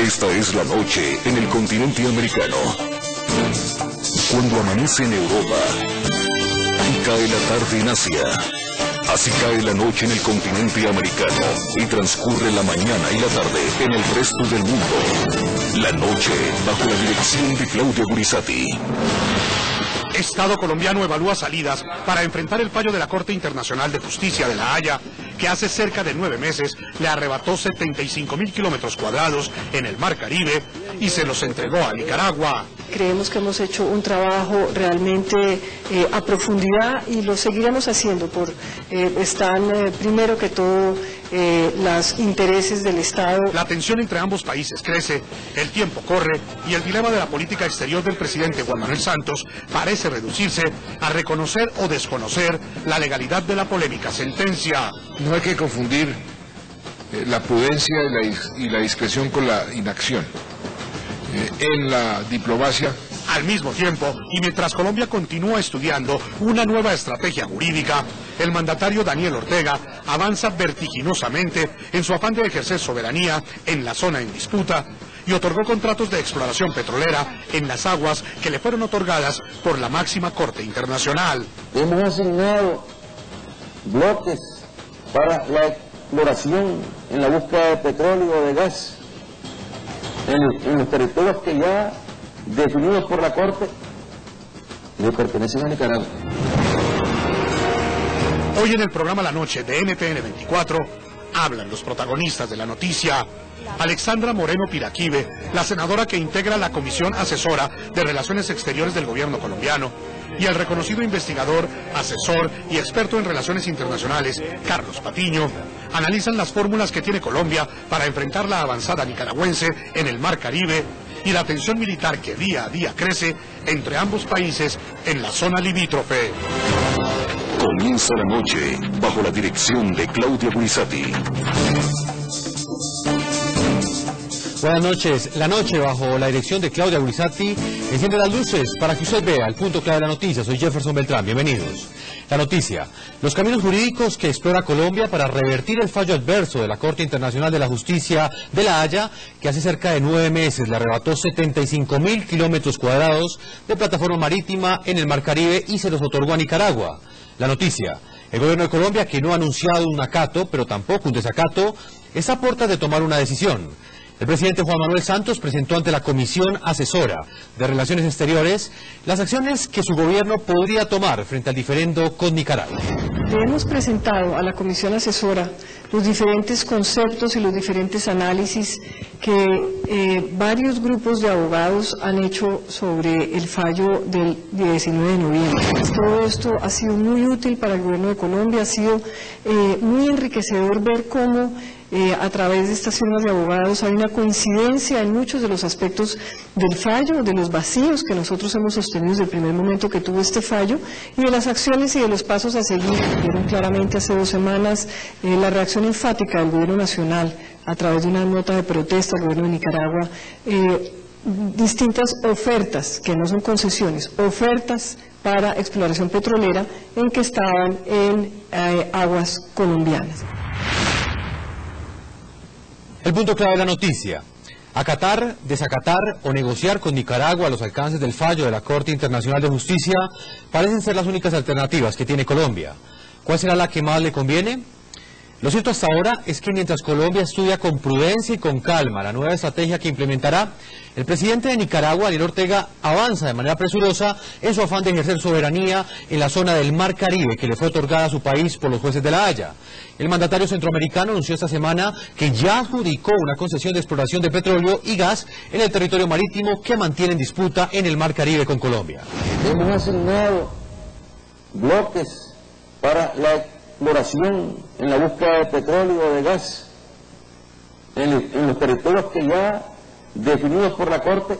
Esta es la noche en el continente americano. Cuando amanece en Europa y cae la tarde en Asia, así cae la noche en el continente americano y transcurre la mañana y la tarde en el resto del mundo. La noche bajo la dirección de Claudia Gurizati. Estado colombiano evalúa salidas para enfrentar el fallo de la Corte Internacional de Justicia de La Haya, que hace cerca de 9 meses le arrebató 75.000 kilómetros cuadrados en el Mar Caribe y se los entregó a Nicaragua. Creemos que hemos hecho un trabajo realmente a profundidad y lo seguiremos haciendo. Están primero que todo los intereses del Estado. La tensión entre ambos países crece, el tiempo corre y el dilema de la política exterior del presidente Juan Manuel Santos parece reducirse a reconocer o desconocer la legalidad de la polémica sentencia. No hay que confundir la prudencia y la discreción con la inacción. En la diplomacia. Al mismo tiempo, y mientras Colombia continúa estudiando una nueva estrategia jurídica, el mandatario Daniel Ortega avanza vertiginosamente en su afán de ejercer soberanía en la zona en disputa y otorgó contratos de exploración petrolera en las aguas que le fueron otorgadas por la máxima Corte Internacional. Hemos asignado bloques para la exploración en la búsqueda de petróleo o de gas en los territorios que ya definidos por la Corte le pertenecen a Nicaragua. Hoy en el programa La Noche de NTN 24 hablan los protagonistas de la noticia. Alexandra Moreno Piraquive, la senadora que integra la Comisión Asesora de Relaciones Exteriores del Gobierno colombiano, y el reconocido investigador, asesor y experto en relaciones internacionales, Carlos Patiño, analizan las fórmulas que tiene Colombia para enfrentar la avanzada nicaragüense en el Mar Caribe y la tensión militar que día a día crece entre ambos países en la zona limítrofe. Comienza la noche bajo la dirección de Claudia Gurizati. Buenas noches. La noche bajo la dirección de Claudia Gurizati enciende las luces para que usted vea el punto clave de la noticia. Soy Jefferson Beltrán. Bienvenidos. La noticia. Los caminos jurídicos que explora Colombia para revertir el fallo adverso de la Corte Internacional de la Justicia de La Haya, que hace cerca de 9 meses le arrebató 75.000 kilómetros cuadrados de plataforma marítima en el Mar Caribe y se los otorgó a Nicaragua. La noticia. El gobierno de Colombia, que no ha anunciado un acato, pero tampoco un desacato, está a puertas de tomar una decisión. El presidente Juan Manuel Santos presentó ante la Comisión Asesora de Relaciones Exteriores las acciones que su gobierno podría tomar frente al diferendo con Nicaragua. Le hemos presentado a la Comisión Asesora los diferentes conceptos y los diferentes análisis que varios grupos de abogados han hecho sobre el fallo del 19 de noviembre. Todo esto ha sido muy útil para el gobierno de Colombia, ha sido muy enriquecedor ver cómo a través de estas firmas de abogados hay una coincidencia en muchos de los aspectos del fallo, de los vacíos que nosotros hemos sostenido desde el primer momento que tuvo este fallo y de las acciones y de los pasos a seguir. Vieron claramente hace 2 semanas la reacción enfática del gobierno nacional a través de una nota de protesta al gobierno de Nicaragua, distintas ofertas, que no son concesiones, ofertas para exploración petrolera en que estaban en aguas colombianas. El punto clave de la noticia. Acatar, desacatar o negociar con Nicaragua los alcances del fallo de la Corte Internacional de Justicia parecen ser las únicas alternativas que tiene Colombia. ¿Cuál será la que más le conviene? Lo cierto hasta ahora es que mientras Colombia estudia con prudencia y con calma la nueva estrategia que implementará, el presidente de Nicaragua, Daniel Ortega, avanza de manera presurosa en su afán de ejercer soberanía en la zona del Mar Caribe que le fue otorgada a su país por los jueces de La Haya. El mandatario centroamericano anunció esta semana que ya adjudicó una concesión de exploración de petróleo y gas en el territorio marítimo que mantiene en disputa en el Mar Caribe con Colombia. Hemos asignado bloques para la exploración en la búsqueda de petróleo o de gas en los territorios que ya definidos por la Corte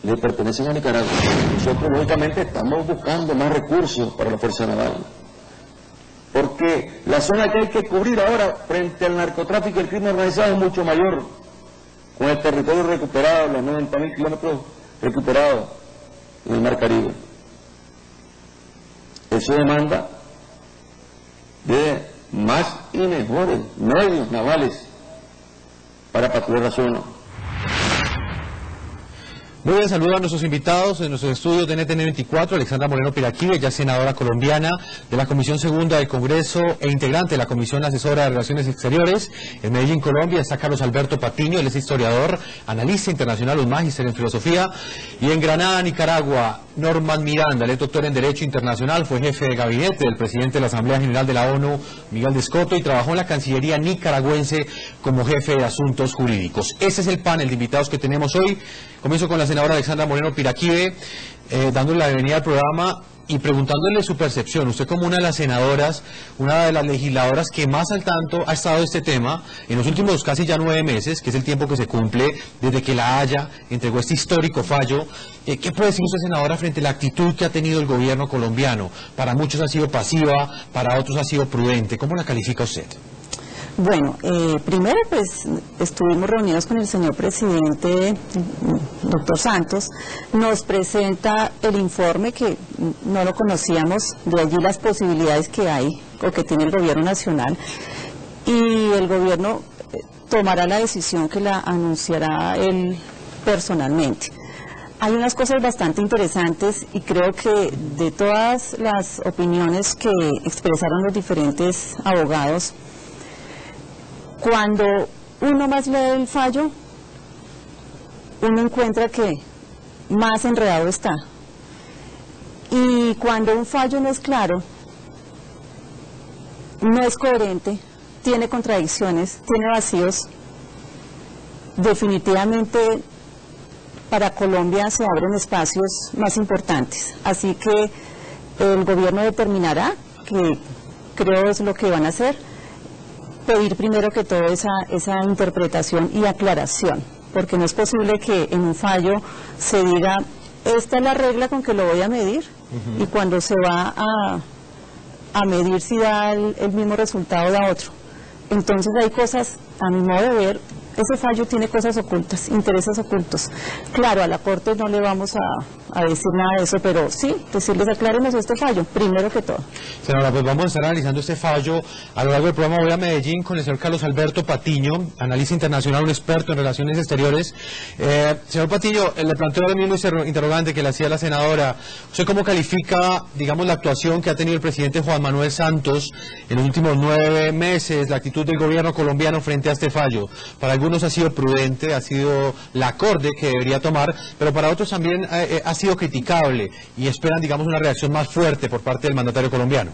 le pertenecen a Nicaragua. Nosotros lógicamente estamos buscando más recursos para la Fuerza Naval, porque la zona que hay que cubrir ahora frente al narcotráfico y el crimen organizado es mucho mayor, con el territorio recuperado, los 90.000 kilómetros recuperados en el Mar Caribe. Eso demanda de más y mejores medios navales para patrullar la zona. Muy bien, saludo a nuestros invitados en nuestros estudios de NTN 24, Alexandra Moreno Piraquive, ya senadora colombiana de la Comisión Segunda del Congreso e integrante de la Comisión Asesora de Relaciones Exteriores. En Medellín, Colombia, está Carlos Alberto Patiño, él es historiador, analista internacional, un magíster en filosofía. Y en Granada, Nicaragua, Norman Miranda, él es doctor en Derecho Internacional, fue jefe de gabinete del presidente de la Asamblea General de la ONU, Miguel de Escoto, y trabajó en la Cancillería nicaragüense como jefe de asuntos jurídicos. Ese es el panel de invitados que tenemos hoy. Comienzo con la senadora Alexandra Moreno Piraquive, dándole la bienvenida al programa y preguntándole su percepción. Usted, como una de las senadoras, una de las legisladoras que más al tanto ha estado de este tema en los últimos casi ya 9 meses, que es el tiempo que se cumple desde que La Haya entregó este histórico fallo, ¿qué puede decir usted, senadora, frente a la actitud que ha tenido el gobierno colombiano? Para muchos ha sido pasiva, para otros ha sido prudente. ¿Cómo la califica usted? Bueno, primero pues estuvimos reunidos con el señor presidente, doctor Santos, nos presenta el informe que no lo conocíamos, de allí las posibilidades que hay o que tiene el gobierno nacional, y el gobierno tomará la decisión que la anunciará él personalmente. Hay unas cosas bastante interesantes y creo que de todas las opiniones que expresaron los diferentes abogados, cuando uno más lee el fallo, uno encuentra que más enredado está. Y cuando un fallo no es claro, no es coherente, tiene contradicciones, tiene vacíos, definitivamente para Colombia se abren espacios más importantes. Así que el gobierno determinará, que creo es lo que van a hacer, pedir primero que todo esa interpretación y aclaración, porque no es posible que en un fallo se diga, esta es la regla con que lo voy a medir, y cuando se va a medir si da el mismo resultado da otro. Entonces hay cosas, a mi modo de ver, ese fallo tiene cosas ocultas, intereses ocultos. Claro, a la Corte no le vamos a decir nada de eso, pero sí, decirles aclárenos este fallo, primero que todo. Senadora, pues vamos a estar analizando este fallo a lo largo del programa. Voy a Medellín con el señor Carlos Alberto Patiño, analista internacional, un experto en relaciones exteriores. Señor Patiño, le planteo ahora mismo ese interrogante que le hacía la senadora. ¿Usted cómo califica, digamos, la actuación que ha tenido el presidente Juan Manuel Santos en los últimos 9 meses, la actitud del gobierno colombiano frente a este fallo? Para algunos ha sido prudente, ha sido la acorde que debería tomar, pero para otros también ha sido criticable y esperan, digamos, una reacción más fuerte por parte del mandatario colombiano.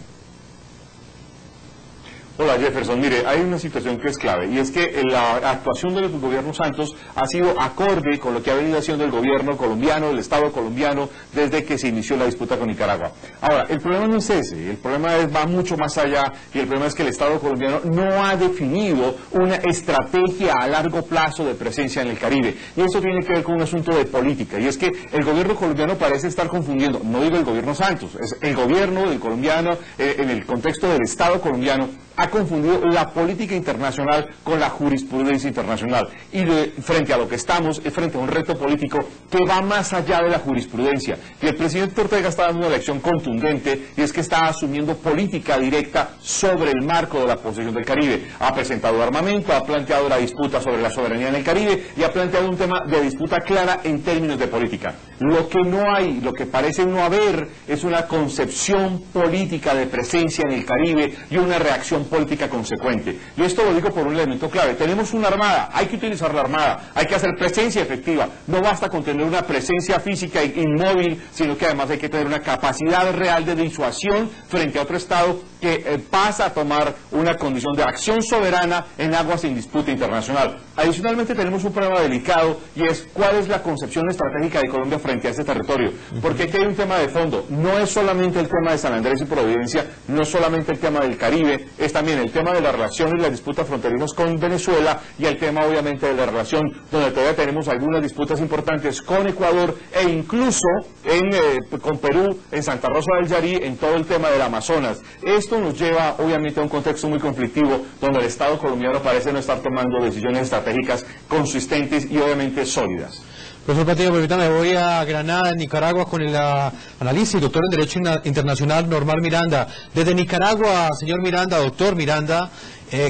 Hola Jefferson, mire, hay una situación que es clave y es que la actuación del gobierno Santos ha sido acorde con lo que ha venido haciendo el gobierno colombiano, el Estado colombiano, desde que se inició la disputa con Nicaragua. Ahora, el problema no es ese, el problema va mucho más allá, y el problema es que el Estado colombiano no ha definido una estrategia a largo plazo de presencia en el Caribe, y esto tiene que ver con un asunto de política, y es que el gobierno colombiano parece estar confundiendo, no digo el gobierno Santos, es el gobierno del colombiano, en el contexto del Estado colombiano, ha confundido la política internacional con la jurisprudencia internacional, y frente a lo que estamos es frente a un reto político que va más allá de la jurisprudencia, y el presidente Ortega está dando una lección contundente, y es que está asumiendo política directa sobre el marco de la posesión del Caribe. Ha presentado armamento, ha planteado la disputa sobre la soberanía en el Caribe y ha planteado un tema de disputa clara en términos de política. Lo que no hay, lo que parece no haber, es una concepción política de presencia en el Caribe y una reacción política consecuente. Y esto lo digo por un elemento clave. Tenemos una armada, hay que utilizar la armada, hay que hacer presencia efectiva. No basta con tener una presencia física inmóvil, sino que además hay que tener una capacidad real de disuasión frente a otro Estado que pasa a tomar una condición de acción soberana en aguas en disputa internacional. Adicionalmente tenemos un problema delicado, y es cuál es la concepción estratégica de Colombia frente a este territorio, porque aquí hay un tema de fondo. No es solamente el tema de San Andrés y Providencia, no es solamente el tema del Caribe, es también el tema de la relación y las disputas fronterizas con Venezuela, y el tema obviamente de la relación donde todavía tenemos algunas disputas importantes con Ecuador, e incluso con Perú, en Santa Rosa del Yarí, en todo el tema del Amazonas. Esto nos lleva obviamente a un contexto muy conflictivo, donde el Estado colombiano parece no estar tomando decisiones estratégicas consistentes y obviamente sólidas. Profesor Patiño, permítame, voy a Granada, Nicaragua, con el analista y doctor en Derecho Internacional, Normal Miranda. Desde Nicaragua, señor Miranda, doctor Miranda,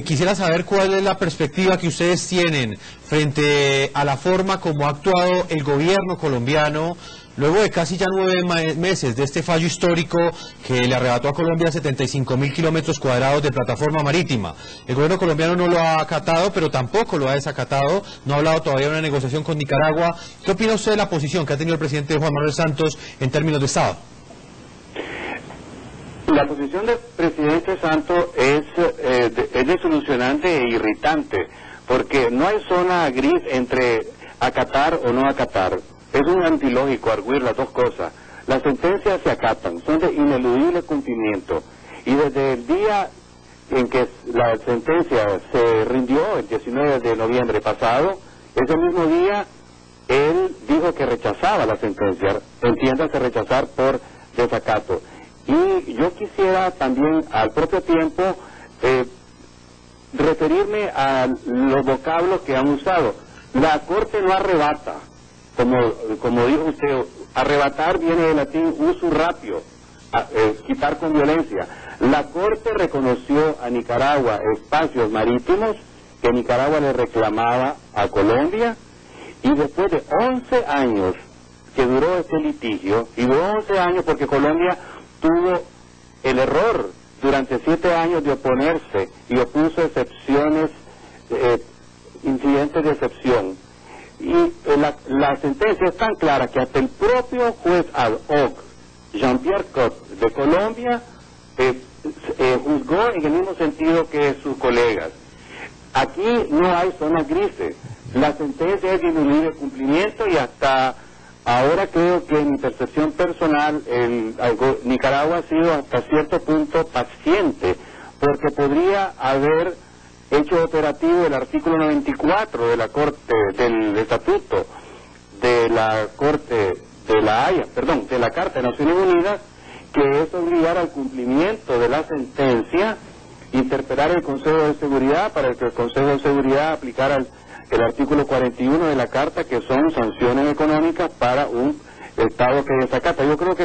quisiera saber cuál es la perspectiva que ustedes tienen frente a la forma como ha actuado el gobierno colombiano luego de casi ya 9 meses de este fallo histórico que le arrebató a Colombia 75.000 kilómetros cuadrados de plataforma marítima. El gobierno colombiano no lo ha acatado, pero tampoco lo ha desacatado, no ha hablado todavía de una negociación con Nicaragua. ¿Qué opina usted de la posición que ha tenido el presidente Juan Manuel Santos en términos de Estado? La posición del presidente Santos es desilusionante e irritante, porque no hay zona gris entre acatar o no acatar. Es un antilógico arguir las dos cosas. Las sentencias se acatan, son de ineludible cumplimiento. Y desde el día en que la sentencia se rindió, el 19 de noviembre pasado, ese mismo día él dijo que rechazaba la sentencia, entiéndase rechazar por desacato. Y yo quisiera también al propio tiempo referirme a los vocablos que han usado. La Corte no arrebata. Como dijo usted, arrebatar viene del latín usurpatio, quitar con violencia. La Corte reconoció a Nicaragua espacios marítimos que Nicaragua le reclamaba a Colombia, y después de 11 años que duró este litigio, y duró 11 años porque Colombia tuvo el error durante 7 años de oponerse y opuso excepciones, incidentes de excepción. Y la sentencia es tan clara que hasta el propio juez ad hoc, Jean-Pierre Cot, de Colombia, juzgó en el mismo sentido que sus colegas. Aquí no hay zonas grises. La sentencia es de ineludible cumplimiento, y hasta ahora creo que en mi percepción personal Nicaragua ha sido hasta cierto punto paciente, porque podría haber hecho operativo el artículo 94 de la Corte, del Estatuto de la Corte de la Haya, perdón, de la Carta de Naciones Unidas, que es obligar al cumplimiento de la sentencia, interpelar el Consejo de Seguridad para que el Consejo de Seguridad aplicara el artículo 41 de la Carta, que son sanciones económicas para un Estado que desacata. Yo creo que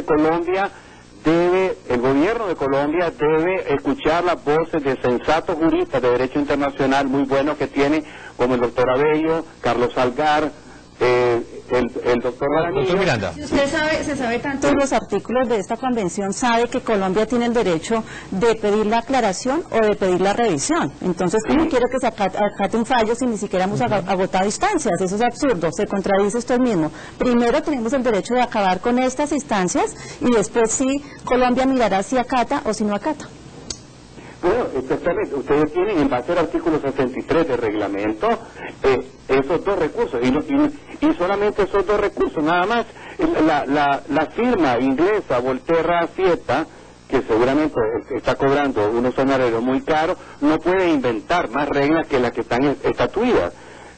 el gobierno de Colombia debe escuchar las voces de sensatos juristas de derecho internacional muy buenos que tiene, como el doctor Abello, Carlos Salgar, el doctor Miranda. Si usted se sabe tanto de los artículos de esta convención, sabe que Colombia tiene el derecho de pedir la aclaración o de pedir la revisión. Entonces, ¿cómo quiere que se acate un fallo si ni siquiera hemos agotado instancias? Eso es absurdo, se contradice usted mismo. Primero tenemos el derecho de acabar con estas instancias, y después sí, Colombia mirará si acata o si no acata. Bueno, exactamente. Ustedes tienen, en base al artículo 63 del reglamento, esos dos recursos, y solamente esos dos recursos, nada más. La firma inglesa Volterra Sieta, que seguramente está cobrando unos honorarios muy caros, no puede inventar más reglas que las que están estatuidas.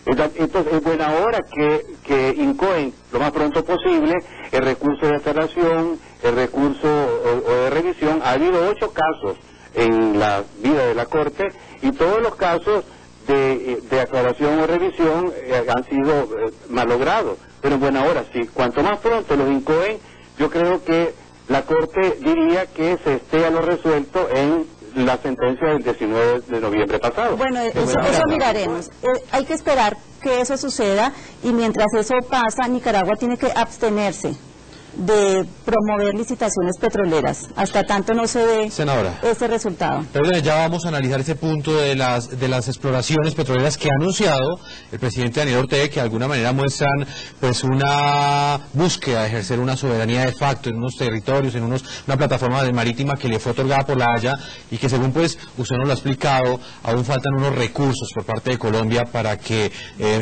Entonces es buena hora que incoen lo más pronto posible el recurso de aclaración, el recurso o de revisión. Ha habido 8 casos en la vida de la Corte, y todos los casos de aclaración o revisión han sido malogrados, pero en buena hora, sí. Cuanto más pronto los incoen, yo creo que la Corte diría que se esté a lo resuelto en la sentencia del 19 de noviembre pasado. Bueno, eso miraremos. Hay que esperar que eso suceda, y mientras eso pasa, Nicaragua tiene que abstenerse de promover licitaciones petroleras, hasta tanto no se dé ese resultado. Pero ya vamos a analizar ese punto de las exploraciones petroleras que ha anunciado el presidente Daniel Ortega, que de alguna manera muestran pues una búsqueda de ejercer una soberanía de facto en unos territorios, en una plataforma marítima que le fue otorgada por la Haya, y que según pues usted nos lo ha explicado, aún faltan unos recursos por parte de Colombia para que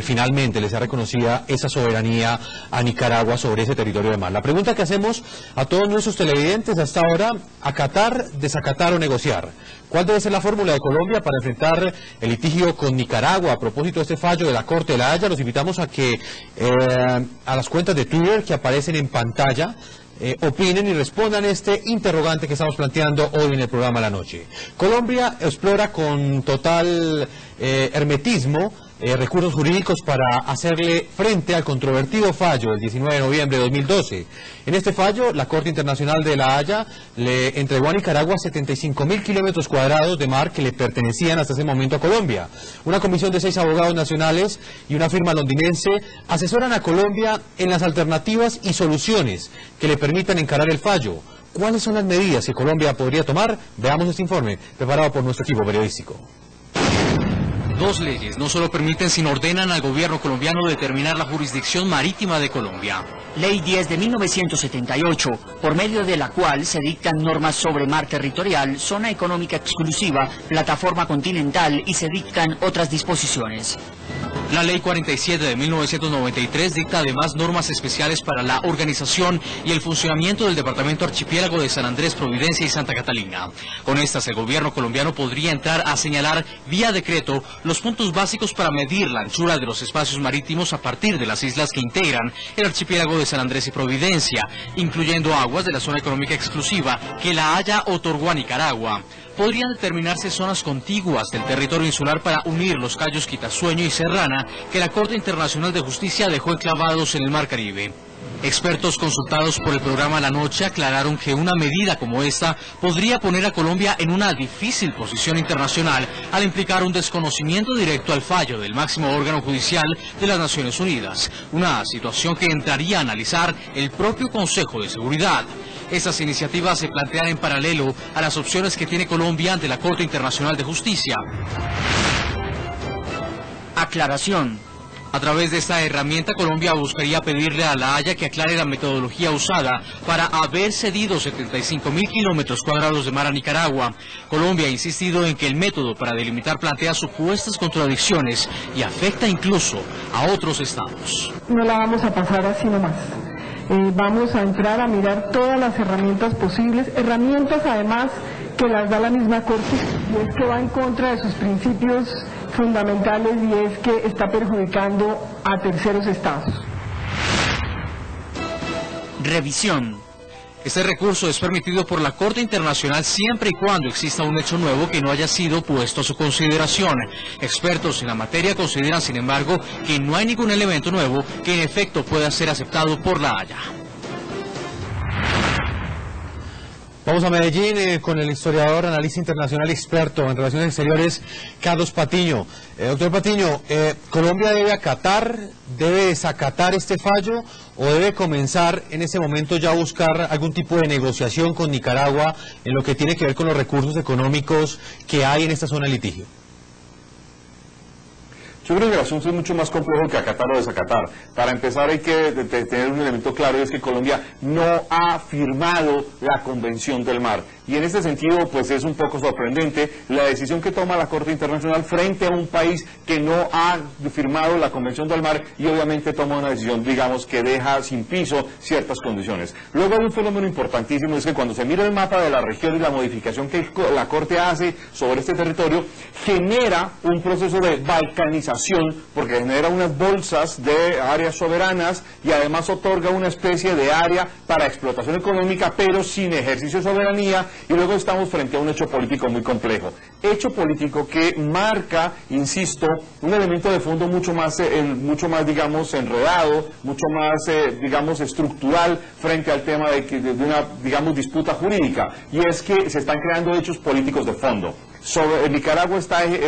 finalmente le sea reconocida esa soberanía a Nicaragua sobre ese territorio de mar. La pregunta que hacemos a todos nuestros televidentes hasta ahora: acatar, desacatar o negociar. ¿Cuál debe ser la fórmula de Colombia para enfrentar el litigio con Nicaragua a propósito de este fallo de la Corte de la Haya? Los invitamos a que a las cuentas de Twitter que aparecen en pantalla opinen y respondan este interrogante que estamos planteando hoy en el programa La Noche. Colombia explora con total hermetismo recursos jurídicos para hacerle frente al controvertido fallo del 19 de noviembre de 2012. En este fallo, la Corte Internacional de La Haya le entregó a Nicaragua 75.000 kilómetros cuadrados de mar que le pertenecían hasta ese momento a Colombia. Una comisión de 6 abogados nacionales y una firma londinense asesoran a Colombia en las alternativas y soluciones que le permitan encarar el fallo. ¿Cuáles son las medidas que Colombia podría tomar? Veamos este informe preparado por nuestro equipo periodístico. Dos leyes no solo permiten, sino ordenan al gobierno colombiano determinar la jurisdicción marítima de Colombia. Ley 10 de 1978, por medio de la cual se dictan normas sobre mar territorial, zona económica exclusiva, plataforma continental y se dictan otras disposiciones. La Ley 47 de 1993 dicta además normas especiales para la organización y el funcionamiento del Departamento Archipiélago de San Andrés, Providencia y Santa Catalina. Con estas, el gobierno colombiano podría entrar a señalar vía decreto los puntos básicos para medir la anchura de los espacios marítimos a partir de las islas que integran el archipiélago de San Andrés y Providencia, incluyendo aguas de la zona económica exclusiva que La Haya otorgó a Nicaragua. Podrían determinarse zonas contiguas del territorio insular para unir los cayos Quitasueño y Serrana que la Corte Internacional de Justicia dejó enclavados en el Mar Caribe. Expertos consultados por el programa La Noche aclararon que una medida como esta podría poner a Colombia en una difícil posición internacional al implicar un desconocimiento directo al fallo del máximo órgano judicial de las Naciones Unidas, una situación que entraría a analizar el propio Consejo de Seguridad. Estas iniciativas se plantean en paralelo a las opciones que tiene Colombia ante la Corte Internacional de Justicia. Aclaración. A través de esta herramienta, Colombia buscaría pedirle a La Haya que aclare la metodología usada para haber cedido 75.000 kilómetros cuadrados de mar a Nicaragua. Colombia ha insistido en que el método para delimitar plantea supuestas contradicciones y afecta incluso a otros estados. No la vamos a pasar así nomás. Vamos a entrar a mirar todas las herramientas posibles, herramientas además que las da la misma Corte, y es que va en contra de sus principios fundamentales y es que está perjudicando a terceros estados. Revisión. Este recurso es permitido por la Corte Internacional siempre y cuando exista un hecho nuevo que no haya sido puesto a su consideración. Expertos en la materia consideran, sin embargo, que no hay ningún elemento nuevo que en efecto pueda ser aceptado por La Haya. Vamos a Medellín con el historiador, analista internacional y experto en relaciones exteriores, Carlos Patiño. Doctor Patiño, ¿Colombia debe acatar, debe desacatar este fallo o debe comenzar en ese momento ya a buscar algún tipo de negociación con Nicaragua en lo que tiene que ver con los recursos económicos que hay en esta zona de litigio? Yo creo que el asunto es mucho más complejo que acatar o desacatar. Para empezar hay que tener un elemento claro, y es que Colombia no ha firmado la Convención del Mar. Y en este sentido, pues es un poco sorprendente la decisión que toma la Corte Internacional frente a un país que no ha firmado la Convención del Mar y obviamente toma una decisión, digamos, que deja sin piso ciertas condiciones. Luego hay un fenómeno importantísimo, es que cuando se mira el mapa de la región y la modificación que la Corte hace sobre este territorio, genera un proceso de balcanización, porque genera unas bolsas de áreas soberanas y además otorga una especie de área para explotación económica, pero sin ejercicio de soberanía, y luego estamos frente a un hecho político muy complejo. Hecho político que marca, insisto, un elemento de fondo mucho más digamos, enredado, mucho más, digamos, estructural frente al tema de una, digamos, disputa jurídica, y es que se están creando hechos políticos de fondo. Nicaragua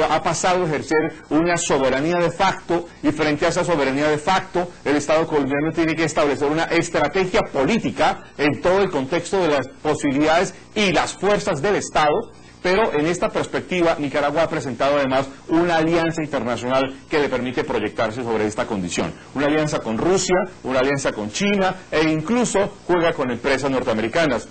ha pasado a ejercer una soberanía de facto, y frente a esa soberanía de facto el Estado colombiano tiene que establecer una estrategia política en todo el contexto de las posibilidades y las fuerzas del Estado. Pero en esta perspectiva, Nicaragua ha presentado además una alianza internacional que le permite proyectarse sobre esta condición. Una alianza con Rusia, una alianza con China e incluso juega con empresas norteamericanas.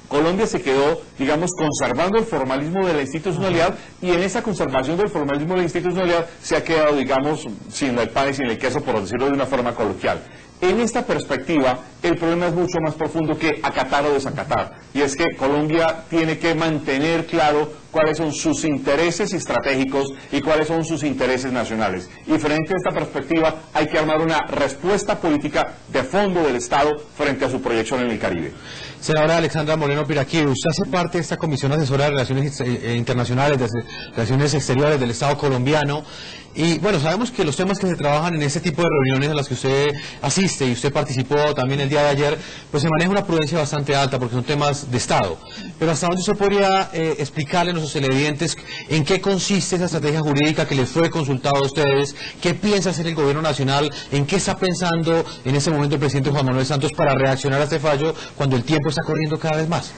Colombia se quedó, digamos, conservando el formalismo de la institucionalidad, y en esa conservación del formalismo de la institucionalidad se ha quedado, digamos, sin el pan y sin el queso, por decirlo de una forma coloquial. En esta perspectiva, el problema es mucho más profundo que acatar o desacatar, y es que Colombia tiene que mantener claro cuáles son sus intereses estratégicos y cuáles son sus intereses nacionales. Y frente a esta perspectiva hay que armar una respuesta política de fondo del Estado frente a su proyección en el Caribe. Senadora Alexandra Moreno Piraquí, usted hace parte de esta Comisión Asesora de Relaciones Internacionales, de Relaciones Exteriores del Estado colombiano. Y bueno, sabemos que los temas que se trabajan en este tipo de reuniones a las que usted asiste y usted participó también el día de ayer, pues se maneja una prudencia bastante alta porque son temas de Estado. Pero ¿hasta dónde usted podría explicarle a nuestros televidentes en qué consiste esa estrategia jurídica que les fue consultada a ustedes? ¿Qué piensa hacer el gobierno nacional? ¿En qué está pensando en este momento el presidente Juan Manuel Santos para reaccionar a este fallo cuando el tiempo está corriendo cada vez más?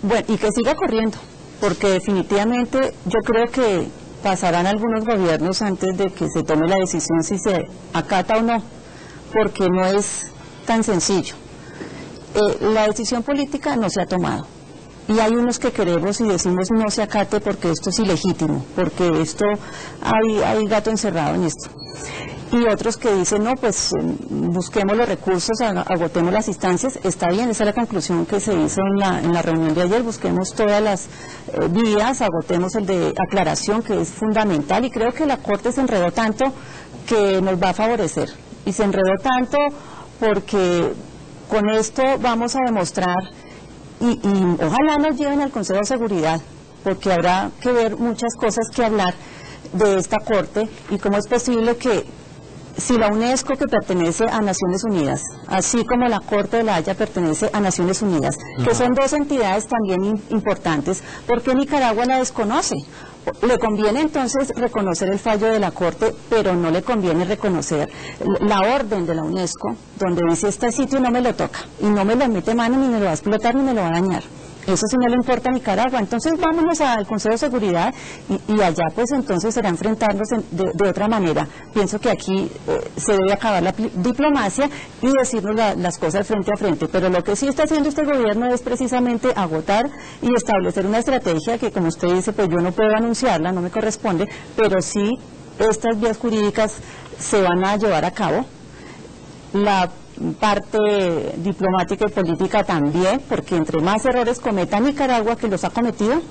Bueno, y que siga corriendo, porque definitivamente yo creo que pasarán algunos gobiernos antes de que se tome la decisión si se acata o no, porque no es tan sencillo. La decisión política no se ha tomado, y hay unos que queremos y decimos no se acate porque esto es ilegítimo, porque esto hay gato encerrado en esto. Y otros que dicen, no, pues busquemos los recursos, agotemos las instancias. Está bien, esa es la conclusión que se hizo en la reunión de ayer, busquemos todas las vías, agotemos el de aclaración, que es fundamental, y creo que la Corte se enredó tanto que nos va a favorecer, y se enredó tanto porque con esto vamos a demostrar, y ojalá nos lleven al Consejo de Seguridad, porque habrá que ver muchas cosas que hablar de esta Corte, y cómo es posible que si la UNESCO, que pertenece a Naciones Unidas, así como la Corte de la Haya pertenece a Naciones Unidas, que son dos entidades también importantes, ¿por qué Nicaragua la desconoce? Le conviene entonces reconocer el fallo de la Corte, pero no le conviene reconocer la orden de la UNESCO, donde dice este sitio no me lo toca, y no me lo mete mano, ni me lo va a explotar, ni me lo va a dañar. Eso sí no le importa a Nicaragua. Entonces vámonos al Consejo de Seguridad y allá pues entonces será enfrentarnos de otra manera. Pienso que aquí se debe acabar la diplomacia y decirnos las cosas frente a frente, pero lo que sí está haciendo este gobierno es precisamente agotar y establecer una estrategia que, como usted dice, pues yo no puedo anunciarla, no me corresponde, pero sí estas vías jurídicas se van a llevar a cabo. La parte diplomática y política también, porque entre más errores cometa Nicaragua que los ha cometido,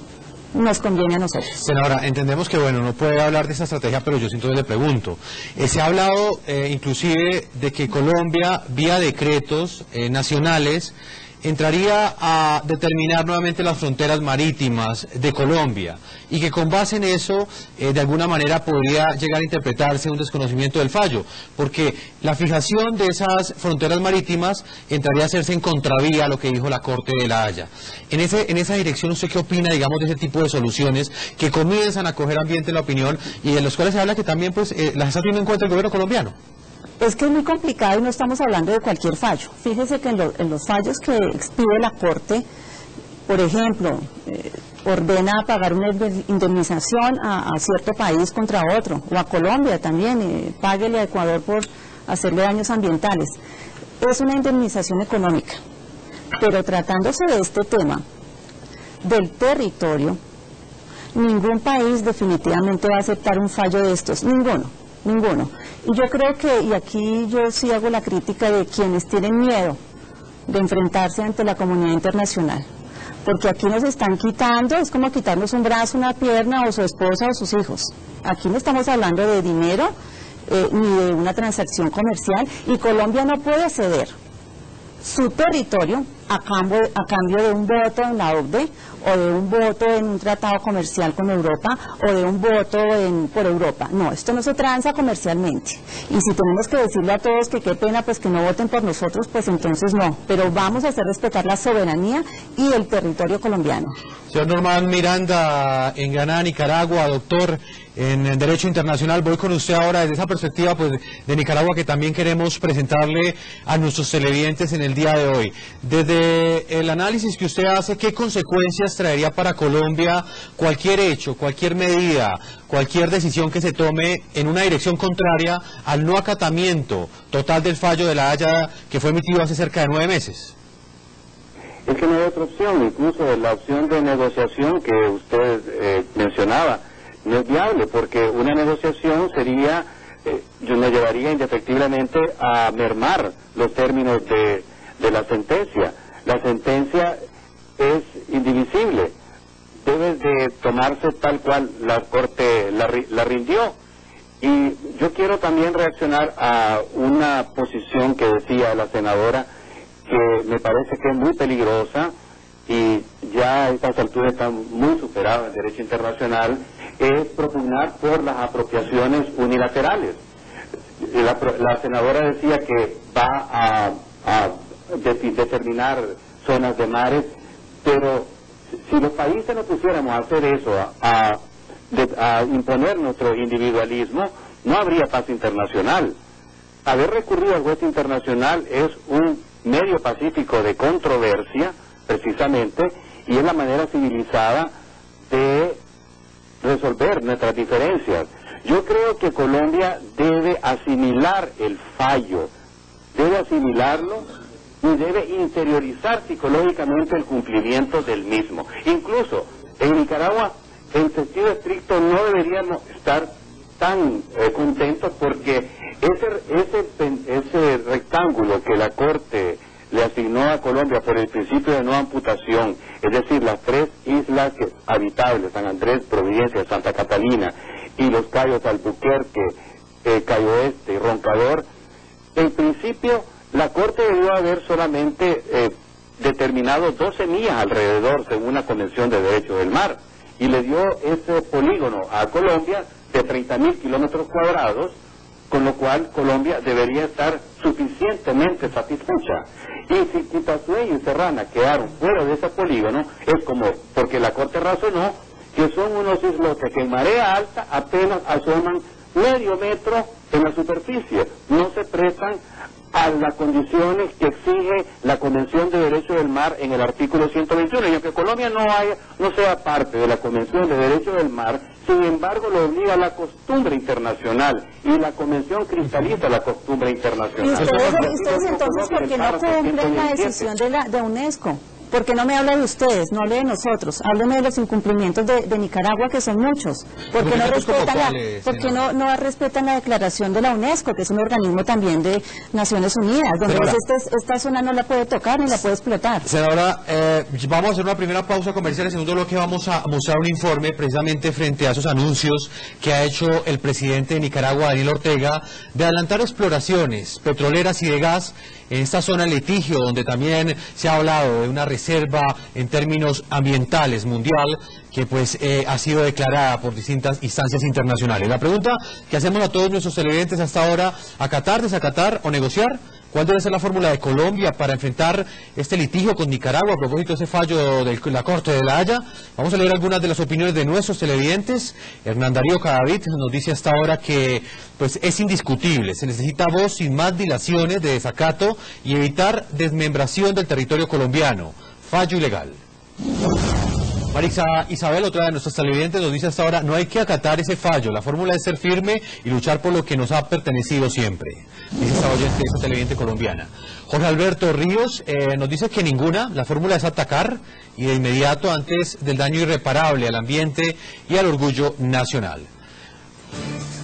nos conviene a nosotros. Senadora, entendemos que bueno, no puede hablar de esa estrategia, pero yo entonces le pregunto, se ha hablado inclusive de que Colombia, vía decretos nacionales, entraría a determinar nuevamente las fronteras marítimas de Colombia y que con base en eso de alguna manera podría llegar a interpretarse un desconocimiento del fallo, porque la fijación de esas fronteras marítimas entraría a hacerse en contravía a lo que dijo la Corte de la Haya. En esa dirección, ¿usted qué opina, digamos, de ese tipo de soluciones que comienzan a coger ambiente en la opinión y de los cuales se habla que también pues las está teniendo en cuenta el gobierno colombiano? Es que es muy complicado y no estamos hablando de cualquier fallo. Fíjese que en los fallos que expide la Corte, por ejemplo, ordena pagar una indemnización a cierto país contra otro, o a Colombia también, páguele a Ecuador por hacerle daños ambientales. Es una indemnización económica, pero tratándose de este tema, del territorio, ningún país definitivamente va a aceptar un fallo de estos, ninguno. Y yo creo que, y aquí yo sí hago la crítica de quienes tienen miedo de enfrentarse ante la comunidad internacional, porque aquí nos están quitando, es como quitarnos un brazo, una pierna, o su esposa o sus hijos. Aquí no estamos hablando de dinero ni de una transacción comercial, y Colombia no puede ceder su territorio a cambio de un voto en la OCDE, o de un voto en un tratado comercial con Europa, o de un voto por Europa. No, esto no se transa comercialmente. Y si tenemos que decirle a todos que qué pena pues que no voten por nosotros, pues entonces no. Pero vamos a hacer respetar la soberanía y el territorio colombiano. Señor Norman Miranda, en Granada, Nicaragua, doctor en Derecho Internacional, voy con usted ahora desde esa perspectiva pues de Nicaragua que también queremos presentarle a nuestros televidentes en el día de hoy. Desde el análisis que usted hace, ¿qué consecuencias traería para Colombia cualquier hecho, cualquier medida, cualquier decisión que se tome en una dirección contraria al no acatamiento total del fallo de la Haya que fue emitido hace cerca de 9 meses? Es que no hay otra opción, incluso la opción de negociación que usted mencionaba no es viable, porque una negociación sería, nos llevaría indefectiblemente a mermar los términos de la sentencia. La sentencia es indivisible, debe de tomarse tal cual la Corte la rindió. Y yo quiero también reaccionar a una posición que decía la senadora, que me parece que es muy peligrosa y ya a estas alturas está muy superada en derecho internacional, es propugnar por las apropiaciones unilaterales. La senadora decía que va a determinar zonas de mares, pero si los países no pusiéramos a hacer eso, a imponer nuestro individualismo, no habría paz internacional. Haber recurrido al juez internacional es un medio pacífico de controversia, precisamente, y es la manera civilizada de resolver nuestras diferencias. Yo creo que Colombia debe asimilar el fallo, debe asimilarlo y debe interiorizar psicológicamente el cumplimiento del mismo. Incluso en Nicaragua, en sentido estricto, no deberíamos estar tan contentos porque ese rectángulo que la Corte le asignó a Colombia por el principio de no amputación, es decir, las 3 islas habitables, San Andrés, Providencia, Santa Catalina, y los cayos Albuquerque, Cayo Este y Roncador, en principio la Corte debió haber solamente determinado 12 millas alrededor, según la Convención de Derechos del Mar, y le dio ese polígono a Colombia de 30.000 kilómetros cuadrados, con lo cual Colombia debería estar suficientemente satisfecha. Y si Quitasueño y Serrana quedaron fuera de ese polígono, es como, porque la Corte razonó que son unos islotes que en marea alta apenas asoman medio metro en la superficie, no se prestan a las condiciones que exige la Convención de Derechos del Mar en el artículo 121, y aunque Colombia no sea parte de la Convención de Derechos del Mar, sin embargo lo obliga la costumbre internacional, y la Convención cristaliza la costumbre internacional. ¿Y ustedes entonces por qué no cumplen la decisión de UNESCO? ¿Por qué no me habla de ustedes? No hable de nosotros. Hábleme de los incumplimientos de Nicaragua, que son muchos. ¿Por qué no respetan la declaración de la UNESCO, que es un organismo también de Naciones Unidas, donde esta zona no la puede tocar ni la puede explotar? Senadora, vamos a hacer una primera pausa comercial. En segundo bloque vamos a mostrar un informe precisamente frente a esos anuncios que ha hecho el presidente de Nicaragua, Daniel Ortega, de adelantar exploraciones petroleras y de gas en esta zona de litigio, donde también se ha hablado de una reserva en términos ambientales mundial, que pues ha sido declarada por distintas instancias internacionales. La pregunta que hacemos a todos nuestros televidentes hasta ahora: ¿acatar, desacatar o negociar? ¿Cuál debe ser la fórmula de Colombia para enfrentar este litigio con Nicaragua a propósito de ese fallo de la Corte de La Haya? Vamos a leer algunas de las opiniones de nuestros televidentes. Hernán Darío Cadavid nos dice hasta ahora que pues es indiscutible, se necesita voz sin más dilaciones de desacato y evitar desmembración del territorio colombiano. Fallo ilegal. Marisa Isabel, otra de nuestros televidentes, nos dice hasta ahora: no hay que acatar ese fallo, la fórmula es ser firme y luchar por lo que nos ha pertenecido siempre. Dice esta oyente, esta televidente colombiana. Jorge Alberto Ríos nos dice que ninguna, la fórmula es atacar y de inmediato antes del daño irreparable al ambiente y al orgullo nacional.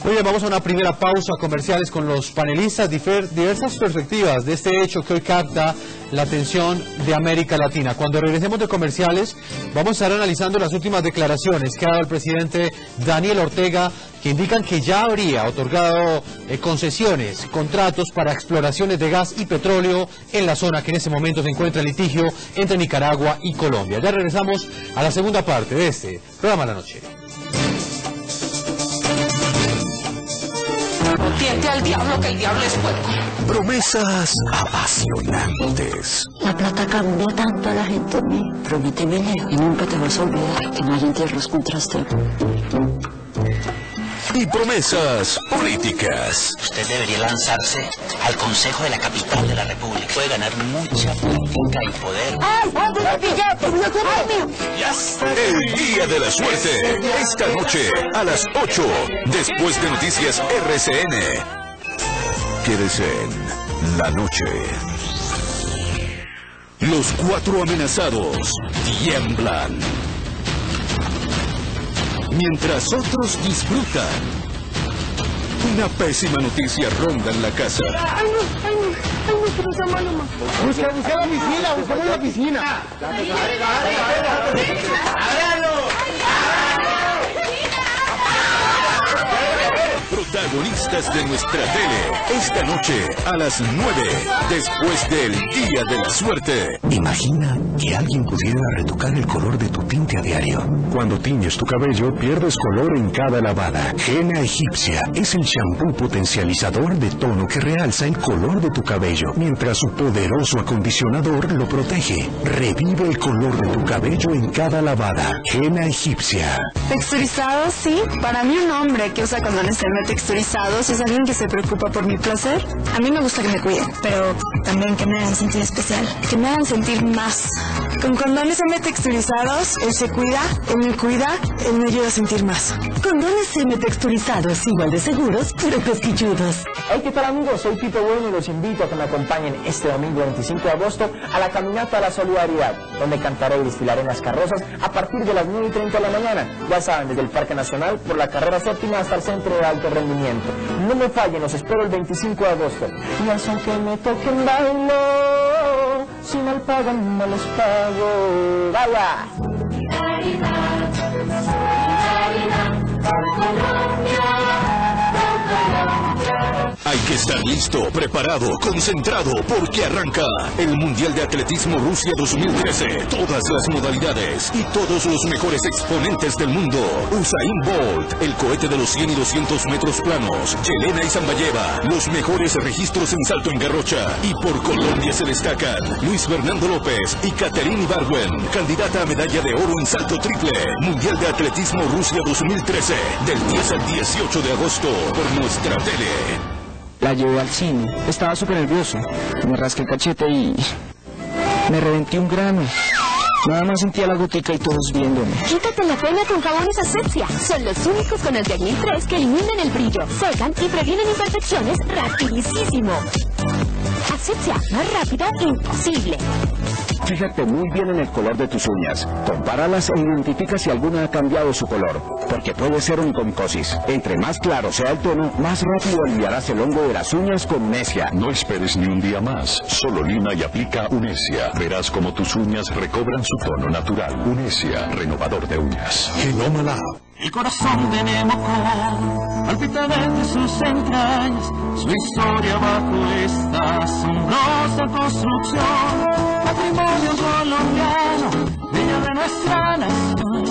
Muy bien, vamos a una primera pausa comerciales con los panelistas, diversas perspectivas de este hecho que hoy capta la atención de América Latina. Cuando regresemos de comerciales, vamos a estar analizando las últimas declaraciones que ha dado el presidente Daniel Ortega, que indican que ya habría otorgado concesiones, contratos para exploraciones de gas y petróleo en la zona que en ese momento se encuentra en litigio entre Nicaragua y Colombia. Ya regresamos a la segunda parte de este programa de la noche. Tiente al diablo, que el diablo es puerco. Promesas apasionantes. La plata cambia tanto a la gente. Prométeme, Leo, y nunca te vas a olvidar que no hay entierros con trasteo. Y promesas políticas. Usted debería lanzarse al Consejo de la Capital de la República. Puede ganar mucha política y poder. ¡Ay, dónde me pillaste! El Día de la Suerte. Esta noche a las 8, después de Noticias RCN. Quédese en La Noche. Los 4 amenazados tiemblan, mientras otros disfrutan. Una pésima noticia ronda en la casa. ¡Ay, no, que nos llama nomás! Busca la piscina, buscamos la piscina. protagonistas de nuestra tele. Esta noche a las 9, después del Día de la Suerte. Imagina que alguien pudiera retocar el color de tu tinte a diario. Cuando tiñes tu cabello, pierdes color en cada lavada. Henna Egipcia es el shampoo potencializador de tono que realza el color de tu cabello, mientras su poderoso acondicionador lo protege. Revive el color de tu cabello en cada lavada. Henna Egipcia. Texturizados, sí. Para mí un hombre que usa condones texturizados es alguien que se preocupa por mi placer. A mí me gusta que me cuiden, pero también que me hagan sentir especial, que me hagan sentir más. Con condones texturizados, él se cuida, él me cuida, él me ayuda a sentir más. Condones semi-texturizados, igual de seguros, pero cosquilludos. Hey, ¿qué tal amigos? Soy Tito Bueno y los invito a que me acompañen este domingo 25 de agosto a la Caminata a la Solidaridad, donde cantaré y desfilaré en las carrozas a partir de las 9:30 de la mañana. Ya saben, desde el Parque Nacional por la carrera séptima hasta el Centro de Alto Rendimiento. No me fallen, los espero el 25 de agosto. Y hasta que me toquen bailo, si mal pagan no les pago. ¡Vaya! Solidaridad, solidaridad, por Colombia, por Colombia. Hay que estar listo, preparado, concentrado, porque arranca el Mundial de Atletismo Rusia 2013. Todas las modalidades y todos los mejores exponentes del mundo. Usain Bolt, el cohete de los 100 y 200 metros planos. Yelena Isambayeva, los mejores registros en salto en garrocha. Y por Colombia se destacan Luis Fernando López y Caterine Ibargüen, candidata a medalla de oro en salto triple. Mundial de Atletismo Rusia 2013, del 10 al 18 de agosto, por nuestra tele. La llevé al cine, estaba súper nervioso, me rasqué el cachete y me reventé un grano. Nada más sentía la gotica y todos viéndome. Quítate la pena con jabones Asepsia. Son los únicos con Antiacné 3 que eliminan el brillo, secan y previenen imperfecciones rapidísimo. Asepsia, más rápido imposible. Fíjate muy bien en el color de tus uñas. Compáralas e identifica si alguna ha cambiado su color, porque puede ser onicomicosis. Entre más claro sea el tono, más rápido aliviarás el hongo de las uñas con Unesia. No esperes ni un día más. Solo lima y aplica Unesia. Verás como tus uñas recobran su tono natural. Unesia, renovador de uñas. Genoma Lab. El corazón de Nemocón palpita desde sus entrañas, su historia bajo esta asombrosa construcción. Patrimonio colombiano, bella de nuestra nación.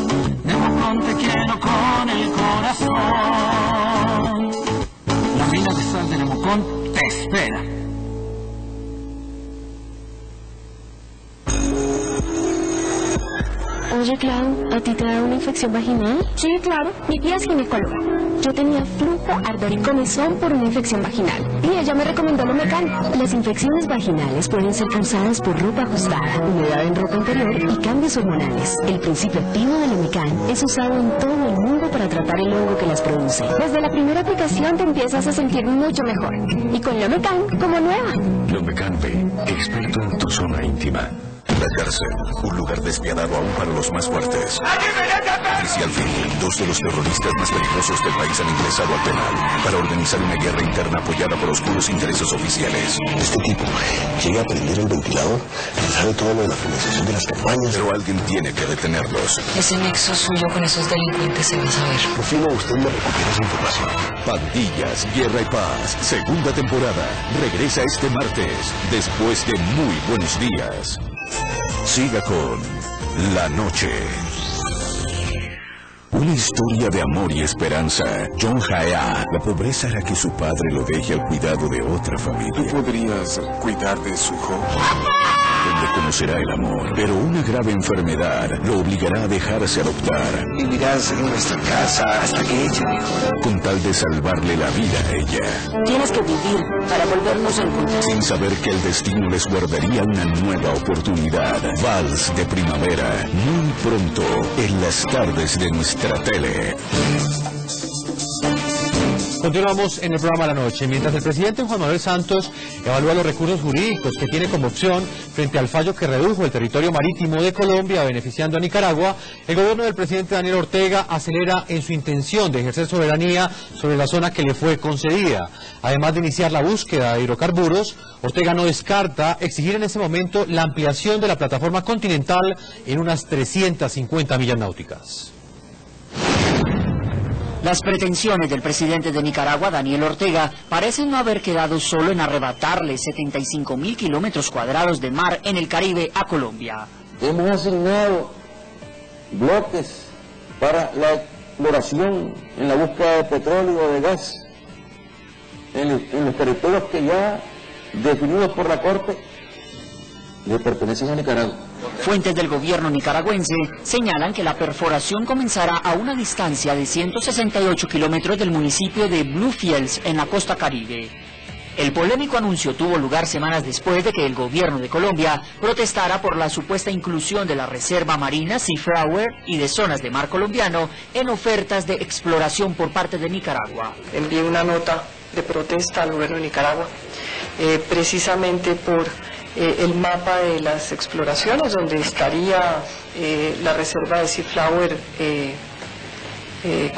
Nemocón, te quiero con el corazón. La mina de sal de Nemocón te espera. Oye, Clau, ¿a ti te da una infección vaginal? Sí, claro. Mi tía es ginecóloga. Yo tenía flujo, ardor y comezón por una infección vaginal. Y ella me recomendó Lomecan. Las infecciones vaginales pueden ser causadas por ropa ajustada, humedad en ropa interior y cambios hormonales. El principio activo de Lomecan es usado en todo el mundo para tratar el hongo que las produce. Desde la primera aplicación te empiezas a sentir mucho mejor. Y con Lomecan como nueva. Lomecan B, experto en tu zona íntima. La cárcel, un lugar despiadado aún para los más fuertes. Oficial fin, dos de los terroristas más peligrosos del país han ingresado al penal para organizar una guerra interna apoyada por oscuros intereses oficiales. Este tipo llega a prender el ventilador y sabe todo lo de la financiación de las campañas. Pero alguien tiene que detenerlos. Ese nexo suyo con esos delincuentes se va a saber. Por fin usted me recupera esa información. Pandillas, Guerra y Paz, segunda temporada. Regresa este martes, después de Muy Buenos Días. Siga con La Noche. Una historia de amor y esperanza. John Haea. La pobreza hará que su padre lo deje al cuidado de otra familia. ¿Tú podrías cuidar de su hijo? Donde conocerá el amor, pero una grave enfermedad lo obligará a dejarse adoptar. Vivirás en nuestra casa hasta que ella mejore. Con tal de salvarle la vida a ella. Tienes que vivir para volvernos a encontrar. Sin saber que el destino les guardaría una nueva oportunidad. Vals de primavera, muy pronto, en las tardes de nuestra tele. Continuamos en el programa La Noche. Mientras el presidente Juan Manuel Santos evalúa los recursos jurídicos que tiene como opción frente al fallo que redujo el territorio marítimo de Colombia beneficiando a Nicaragua, el gobierno del presidente Daniel Ortega acelera en su intención de ejercer soberanía sobre la zona que le fue concedida. Además de iniciar la búsqueda de hidrocarburos, Ortega no descarta exigir en ese momento la ampliación de la plataforma continental en unas 350 millas náuticas. Las pretensiones del presidente de Nicaragua, Daniel Ortega, parecen no haber quedado solo en arrebatarle 75.000 kilómetros cuadrados de mar en el Caribe a Colombia. Hemos asignado bloques para la exploración en la búsqueda de petróleo o de gas en los territorios que ya definidos por la Corte le pertenecen a Nicaragua. Fuentes del gobierno nicaragüense señalan que la perforación comenzará a una distancia de 168 kilómetros del municipio de Bluefields en la costa caribe. El polémico anuncio tuvo lugar semanas después de que el gobierno de Colombia protestara por la supuesta inclusión de la reserva marina Seaflower y de zonas de mar colombiano en ofertas de exploración por parte de Nicaragua. Envié una nota de protesta al gobierno de Nicaragua, precisamente por el mapa de las exploraciones, donde estaría la reserva de Seaflower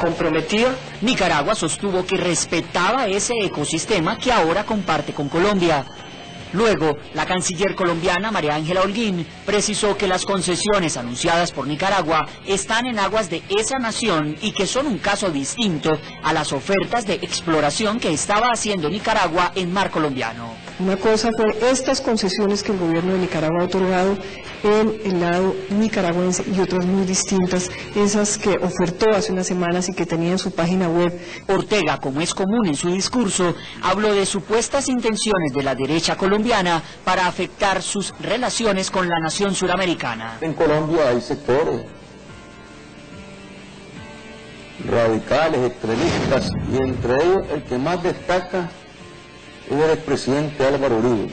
comprometida. Nicaragua sostuvo que respetaba ese ecosistema que ahora comparte con Colombia. Luego, la canciller colombiana María Ángela Holguín precisó que las concesiones anunciadas por Nicaragua están en aguas de esa nación y que son un caso distinto a las ofertas de exploración que estaba haciendo Nicaragua en mar colombiano. Una cosa fue estas concesiones que el gobierno de Nicaragua ha otorgado en el lado nicaragüense y otras muy distintas, esas que ofertó hace unas semanas y que tenía en su página web. Ortega, como es común en su discurso, habló de supuestas intenciones de la derecha colombiana para afectar sus relaciones con la nación suramericana. En Colombia hay sectores radicales, extremistas, y entre ellos el que más destaca es el expresidente Álvaro Uribe.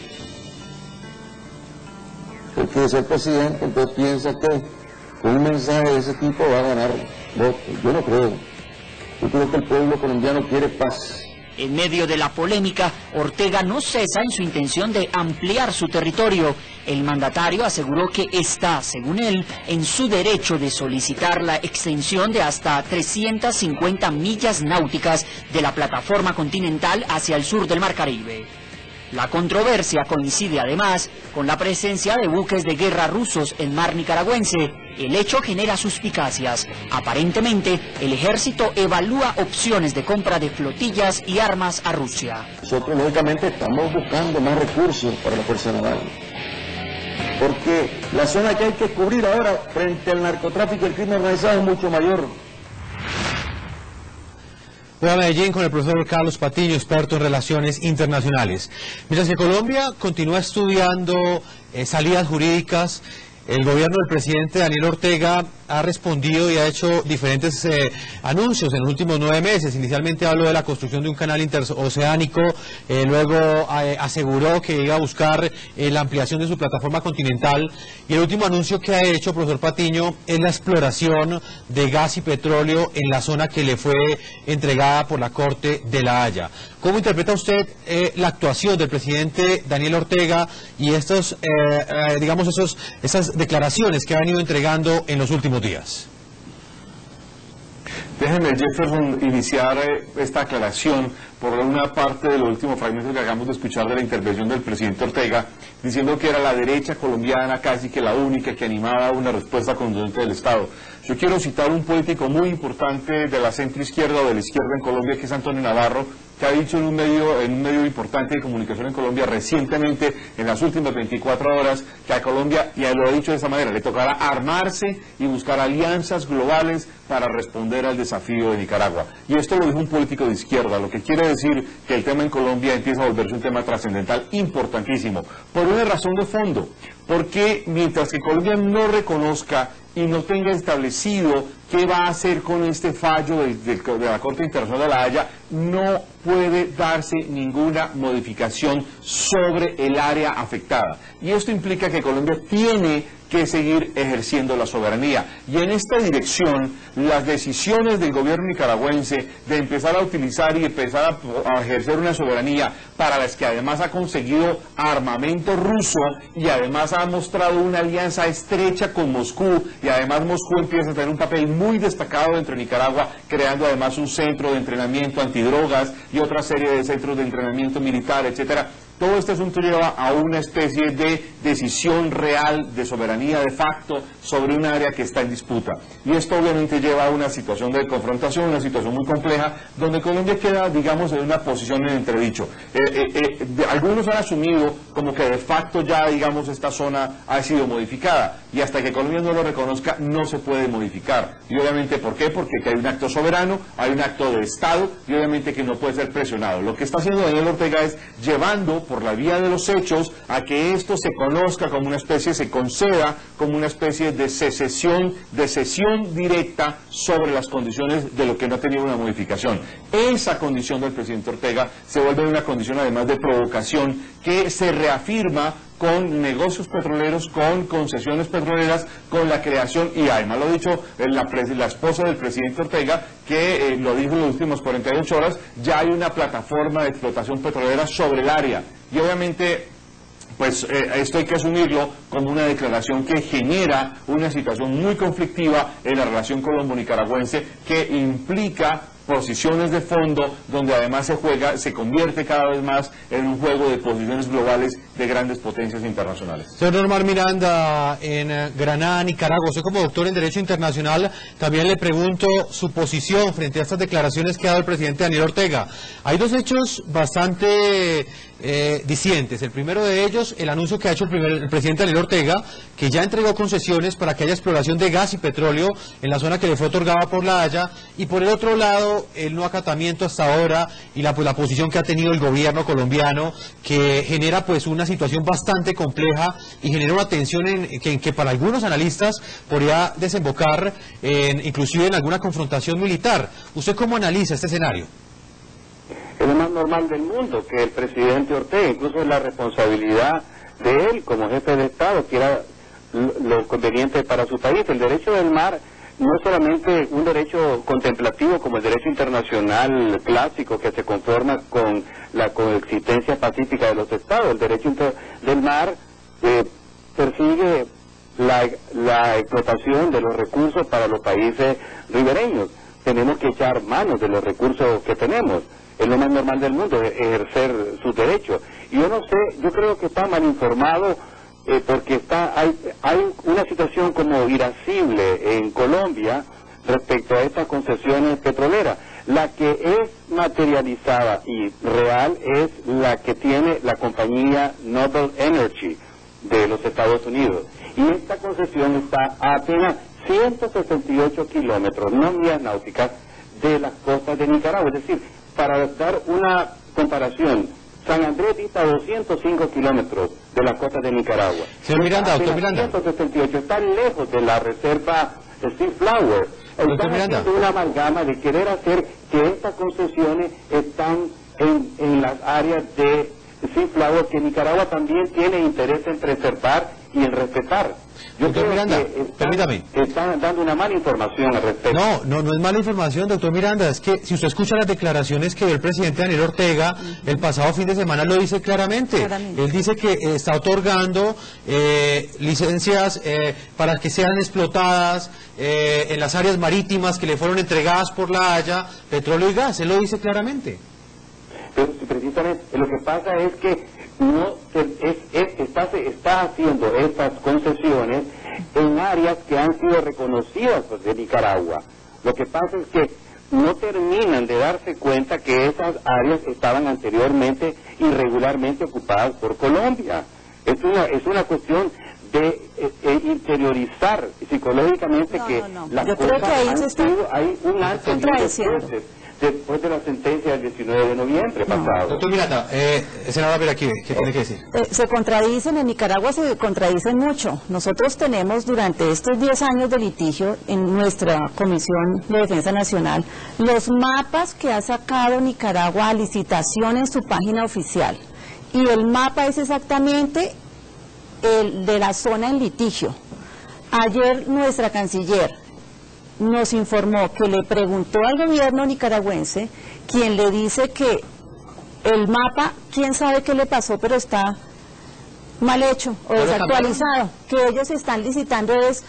El que es el presidente, entonces piensa que con un mensaje de ese tipo va a ganar votos. Yo no creo. Yo creo que el pueblo colombiano quiere paz. En medio de la polémica, Ortega no cesa en su intención de ampliar su territorio. El mandatario aseguró que está, según él, en su derecho de solicitar la extensión de hasta 350 millas náuticas de la plataforma continental hacia el sur del Mar Caribe. La controversia coincide además con la presencia de buques de guerra rusos en mar nicaragüense. El hecho genera suspicacias. Aparentemente, el ejército evalúa opciones de compra de flotillas y armas a Rusia. Nosotros, lógicamente, estamos buscando más recursos para la Fuerza Naval, porque la zona que hay que cubrir ahora frente al narcotráfico y el crimen organizado es mucho mayor. Voy a Medellín con el profesor Carlos Patiño, experto en relaciones internacionales. Mientras que Colombia continúa estudiando salidas jurídicas, el gobierno del presidente Daniel Ortega ha respondido y ha hecho diferentes anuncios en los últimos 9 meses. Inicialmente habló de la construcción de un canal interoceánico, luego aseguró que iba a buscar la ampliación de su plataforma continental, y el último anuncio que ha hecho, profesor Patiño, es la exploración de gas y petróleo en la zona que le fue entregada por la Corte de La Haya. ¿Cómo interpreta usted la actuación del presidente Daniel Ortega y esas declaraciones que ha venido entregando en los últimos días? Déjenme, Jefferson, iniciar esta aclaración por una parte de los últimos fragmentos que acabamos de escuchar de la intervención del presidente Ortega, diciendo que era la derecha colombiana casi que la única que animaba una respuesta contundente del Estado. Yo quiero citar un político muy importante de la centroizquierda o de la izquierda en Colombia, que es Antonio Navarro, que ha dicho en un medio importante de comunicación en Colombia recientemente, en las últimas 24 horas, que a Colombia, y lo ha dicho de esa manera, le tocará armarse y buscar alianzas globales para responder al desafío de Nicaragua. Y esto lo dijo un político de izquierda, lo que quiere decir que el tema en Colombia empieza a volverse un tema trascendental importantísimo, por una razón de fondo, porque mientras que Colombia no reconozca y no tenga establecido qué va a hacer con este fallo de la Corte Internacional de La Haya, no puede darse ninguna modificación sobre el área afectada. Y esto implica que Colombia tiene que seguir ejerciendo la soberanía. Y en esta dirección, las decisiones del gobierno nicaragüense de empezar a utilizar y empezar a ejercer una soberanía para las que además ha conseguido armamento ruso y además ha mostrado una alianza estrecha con Moscú, y además Moscú empieza a tener un papel muy destacado dentro de Nicaragua, creando además un centro de entrenamiento antidrogas y otra serie de centros de entrenamiento militar, etcétera. todo este asunto lleva a una especie de decisión real de soberanía de facto sobre un área que está en disputa. Y esto obviamente lleva a una situación de confrontación, una situación muy compleja, donde Colombia queda, digamos, en una posición en entredicho. Algunos han asumido como que de facto ya, digamos, esta zona ha sido modificada, y hasta que Colombia no lo reconozca no se puede modificar. Y obviamente, ¿por qué? Porque hay un acto soberano, hay un acto de Estado, y obviamente que no puede ser presionado. Lo que está haciendo Daniel Ortega es llevando por la vía de los hechos a que esto se conozca como una especie, se conceda como una especie de secesión, de cesión directa sobre las condiciones de lo que no ha tenido una modificación. Esa condición del presidente Ortega se vuelve una condición además de provocación que se reafirma con negocios petroleros, con concesiones petroleras, con la creación, y además lo ha dicho la esposa del presidente Ortega, que lo dijo en las últimas 48 horas, ya hay una plataforma de explotación petrolera sobre el área. Y obviamente, pues esto hay que asumirlo como una declaración que genera una situación muy conflictiva en la relación colombo-nicaragüense, que implica posiciones de fondo, donde además se convierte cada vez más en un juego de posiciones globales de grandes potencias internacionales. Señor Norman Miranda, en Granada, Nicaragua, usted como doctor en Derecho Internacional, también le pregunto su posición frente a estas declaraciones que ha dado el presidente Daniel Ortega. Hay dos hechos bastante discientes. El primero de ellos, el anuncio que ha hecho el presidente Daniel Ortega, que ya entregó concesiones para que haya exploración de gas y petróleo en la zona que le fue otorgada por la Haya, y por el otro lado, el no acatamiento hasta ahora y la posición que ha tenido el gobierno colombiano, que genera pues una situación bastante compleja y genera una tensión que para algunos analistas podría desembocar inclusive en alguna confrontación militar. ¿Usted cómo analiza este escenario? Es lo más normal del mundo que el presidente Ortega, incluso es la responsabilidad de él como jefe de Estado, quiera lo conveniente para su país. El derecho del mar no es solamente un derecho contemplativo como el derecho internacional clásico que se conforma con la coexistencia pacífica de los estados. El derecho del mar persigue la explotación de los recursos para los países ribereños. Tenemos que echar manos de los recursos que tenemos. Es lo más normal del mundo, ejercer sus derechos. Y yo no sé, yo creo que está mal informado, porque hay una situación como irascible en Colombia respecto a estas concesiones petroleras. La que es materializada y real es la que tiene la compañía Noble Energy de los Estados Unidos. Y esta concesión está a apenas 168 kilómetros, no millas náuticas, de las costas de Nicaragua. Es decir, para dar una comparación, San Andrés dista 205 kilómetros de las costas de Nicaragua. Señor Miranda, doctor Miranda. 168, está lejos de la reserva de Seaflower. Están haciendo una amalgama de querer hacer que estas concesiones están en las áreas de Seaflower, que Nicaragua también tiene interés en preservar y en respetar. Yo doctor Miranda, permítame. Están dando una mala información al respecto. No es mala información, doctor Miranda, es que si usted escucha las declaraciones que dio el presidente Daniel Ortega el pasado fin de semana, lo dice claramente. Él dice que está otorgando licencias para que sean explotadas en las áreas marítimas que le fueron entregadas por la Haya, petróleo y gas, él lo dice claramente. Pero precisamente lo que pasa es que está haciendo estas concesiones en áreas que han sido reconocidas de Nicaragua. Lo que pasa es que no terminan de darse cuenta que esas áreas estaban anteriormente irregularmente ocupadas por Colombia. Es una cuestión de interiorizar psicológicamente las Yo cosas creo que ahí han se está sido, hay un antes y un después de la sentencia del 19 de noviembre pasado. Doctor Miranda, senadora Peraquive, ¿qué tiene que decir? Se contradicen, en Nicaragua se contradicen mucho. Nosotros tenemos durante estos 10 años de litigio en nuestra Comisión de Defensa Nacional los mapas que ha sacado Nicaragua a licitación en su página oficial. Y el mapa es exactamente el de la zona en litigio. Ayer nuestra canciller nos informó que le preguntó al gobierno nicaragüense, quien le dice que el mapa, quién sabe qué le pasó, pero está mal hecho o desactualizado, que ellos están licitando es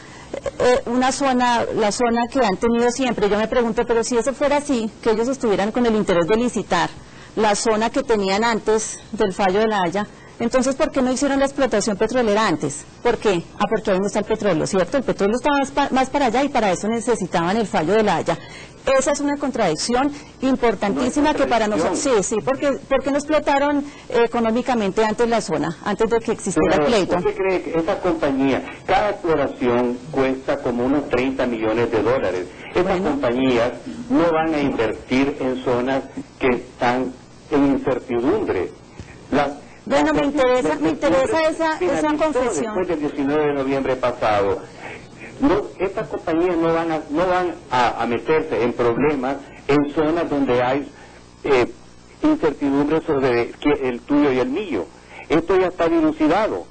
una zona, la zona que han tenido siempre. Yo me pregunto, pero si eso fuera así, que ellos estuvieran con el interés de licitar, la zona que tenían antes del fallo de La Haya. Entonces, ¿por qué no hicieron la explotación petrolera antes? ¿Por qué? Porque ahí no está el petróleo, ¿cierto? El petróleo está más para allá y para eso necesitaban el fallo de La Haya. Esa es una contradicción importantísima que para nosotros... Sí, porque no explotaron económicamente antes la zona, antes de que existiera el pleito. ¿Usted cree que esta compañía, cada exploración cuesta como unos 30 millones de dólares? Estas compañías no van a invertir en zonas que están en incertidumbre. Bueno, me interesa esa confesión. Después del 19 de noviembre pasado, estas compañías no van a meterse en problemas en zonas donde hay incertidumbre sobre el tuyo y el mío. Esto ya está dilucidado.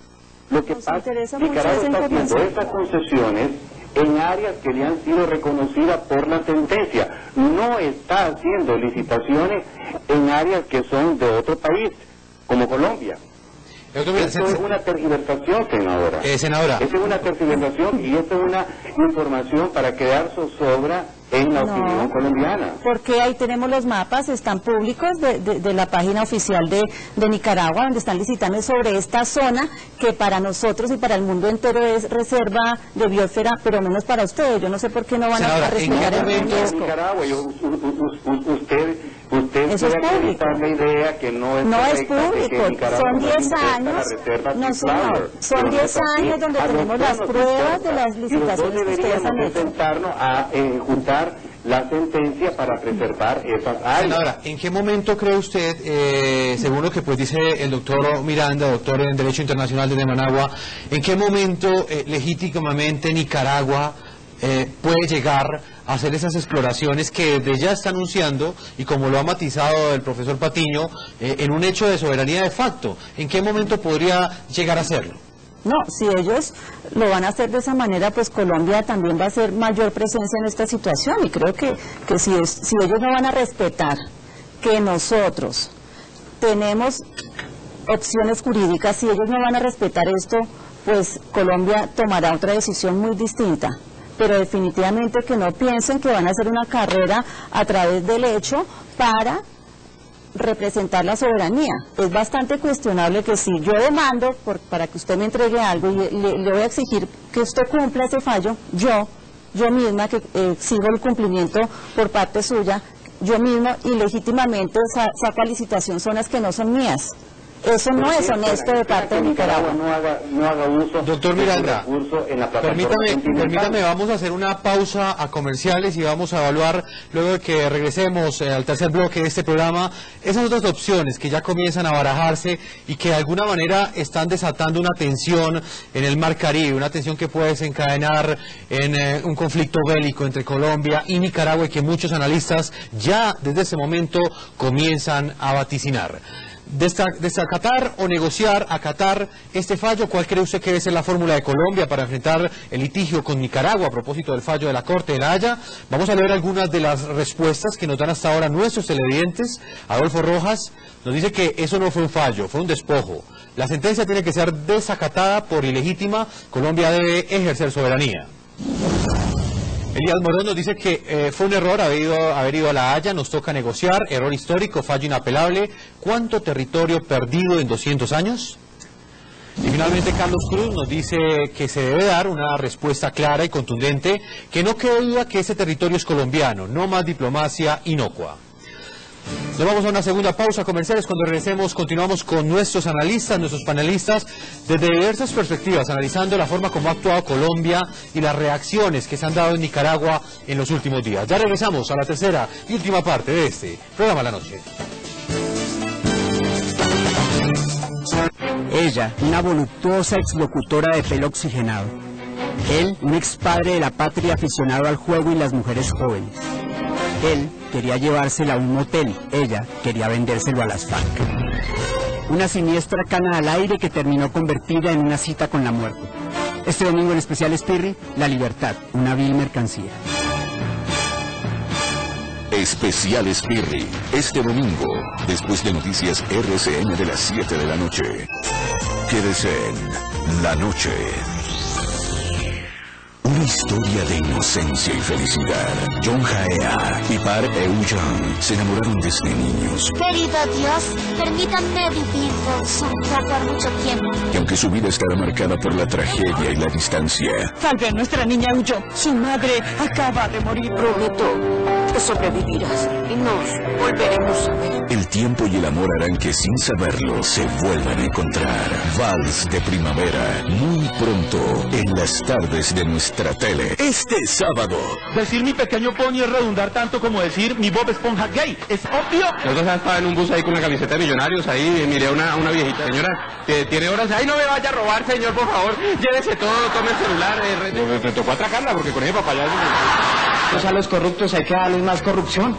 Lo que pasa es que Nicaragua está haciendo esas concesiones en áreas que le han sido reconocidas por la sentencia. No está haciendo licitaciones en áreas que son de otro país, como Colombia. Esto es una tergiversación, senadora. Senadora. Esto es una tergiversación y esto es una información para quedar zozobra en la opinión colombiana. Porque ahí tenemos los mapas, están públicos de la página oficial de Nicaragua, donde están licitando sobre esta zona que para nosotros y para el mundo entero es reserva de biosfera, pero menos para ustedes. Yo no sé por qué no van a respetar el UNESCO. Nicaragua, usted eso es público. La idea que no es público, son 10 años, no señor, son 10 años donde tenemos las pruebas de las licitaciones que ustedes han hecho. Sentarnos a ejecutar la sentencia para preservar esas áreas. Senadora, ¿en qué momento cree usted, según lo que pues dice el doctor Miranda, doctor en Derecho Internacional de Managua, en qué momento legítimamente Nicaragua puede llegar a hacer esas exploraciones que desde ya está anunciando, y como lo ha matizado el profesor Patiño, en un hecho de soberanía de facto? ¿En qué momento podría llegar a hacerlo? No, si ellos lo van a hacer de esa manera, pues Colombia también va a hacer mayor presencia en esta situación, y creo que si ellos no van a respetar que nosotros tenemos opciones jurídicas, si ellos no van a respetar esto, pues Colombia tomará otra decisión muy distinta. Pero definitivamente que no piensen que van a hacer una carrera a través del hecho para representar la soberanía. Es bastante cuestionable que si yo demando para que usted me entregue algo y le voy a exigir que usted cumpla ese fallo, yo misma que sigo el cumplimiento por parte suya, yo misma ilegítimamente saco a licitación zonas que no son mías. Eso no es honesto de parte de Nicaragua. No haga uso. Doctor Miranda, en la permítame, vamos a hacer una pausa a comerciales y vamos a evaluar, luego de que regresemos al tercer bloque de este programa, esas otras opciones que ya comienzan a barajarse y que de alguna manera están desatando una tensión en el Mar Caribe, una tensión que puede desencadenar en un conflicto bélico entre Colombia y Nicaragua, y que muchos analistas ya desde ese momento comienzan a vaticinar. Desacatar o negociar, acatar este fallo, ¿cuál cree usted que debe ser la fórmula de Colombia para enfrentar el litigio con Nicaragua a propósito del fallo de la Corte de La Haya? Vamos a leer algunas de las respuestas que nos dan hasta ahora nuestros televidentes. Adolfo Rojas nos dice que eso no fue un fallo, fue un despojo. La sentencia tiene que ser desacatada por ilegítima. Colombia debe ejercer soberanía. Elías Morón nos dice que fue un error haber ido a La Haya, nos toca negociar, error histórico, fallo inapelable. ¿Cuánto territorio perdido en 200 años? Y finalmente Carlos Cruz nos dice que se debe dar una respuesta clara y contundente, que no quede duda que ese territorio es colombiano, no más diplomacia inocua. Nos vamos a una segunda pausa comerciales. Cuando regresemos continuamos con nuestros analistas, nuestros panelistas, desde diversas perspectivas, analizando la forma como ha actuado Colombia y las reacciones que se han dado en Nicaragua en los últimos días. Ya regresamos a la tercera y última parte de este programa La Noche. Ella, una voluptuosa exlocutora de pelo oxigenado. Él, un expadre de la patria aficionado al juego y las mujeres jóvenes. Él quería llevársela a un motel, ella quería vendérselo a las FARC. Una siniestra cana al aire que terminó convertida en una cita con la muerte. Este domingo en Especial Espirri, la libertad, una vil mercancía. Especial Espirri, este domingo, después de noticias RCN de las 7 de la noche. Quédese en La Noche. Una historia de inocencia y felicidad. John Jaea y Park Eun-jung se enamoraron desde niños. Querido Dios, permítanme vivir con su hijo por mucho tiempo. Y aunque su vida estará marcada por la tragedia y la distancia, Salve, nuestra niña huyó. Su madre acaba de morir. Prometo que sobrevivirás y nos volveremos a ver. el tiempo y el amor harán que sin saberlo se vuelvan a encontrar. Vals de primavera, muy pronto en las tardes de nuestra tele. Este sábado. Decir mi pequeño pony es redundar tanto como decir mi Bob Esponja gay. Es obvio. Nosotros estaba en un bus ahí con la camiseta de Millonarios, ahí miré a una viejita. Señora, que tiene horas, ay, no me vaya a robar, señor, por favor, llévese todo, tome el celular. Me tocó atracarla porque con ese papaya... Pues a los corruptos hay que darles más corrupción.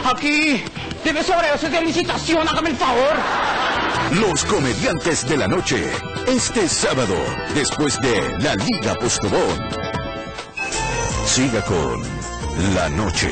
Aquí, debe sobredosis de licitación, hágame el favor. Los comediantes de la noche. Este sábado, después de La Liga Postobón. Siga con La Noche.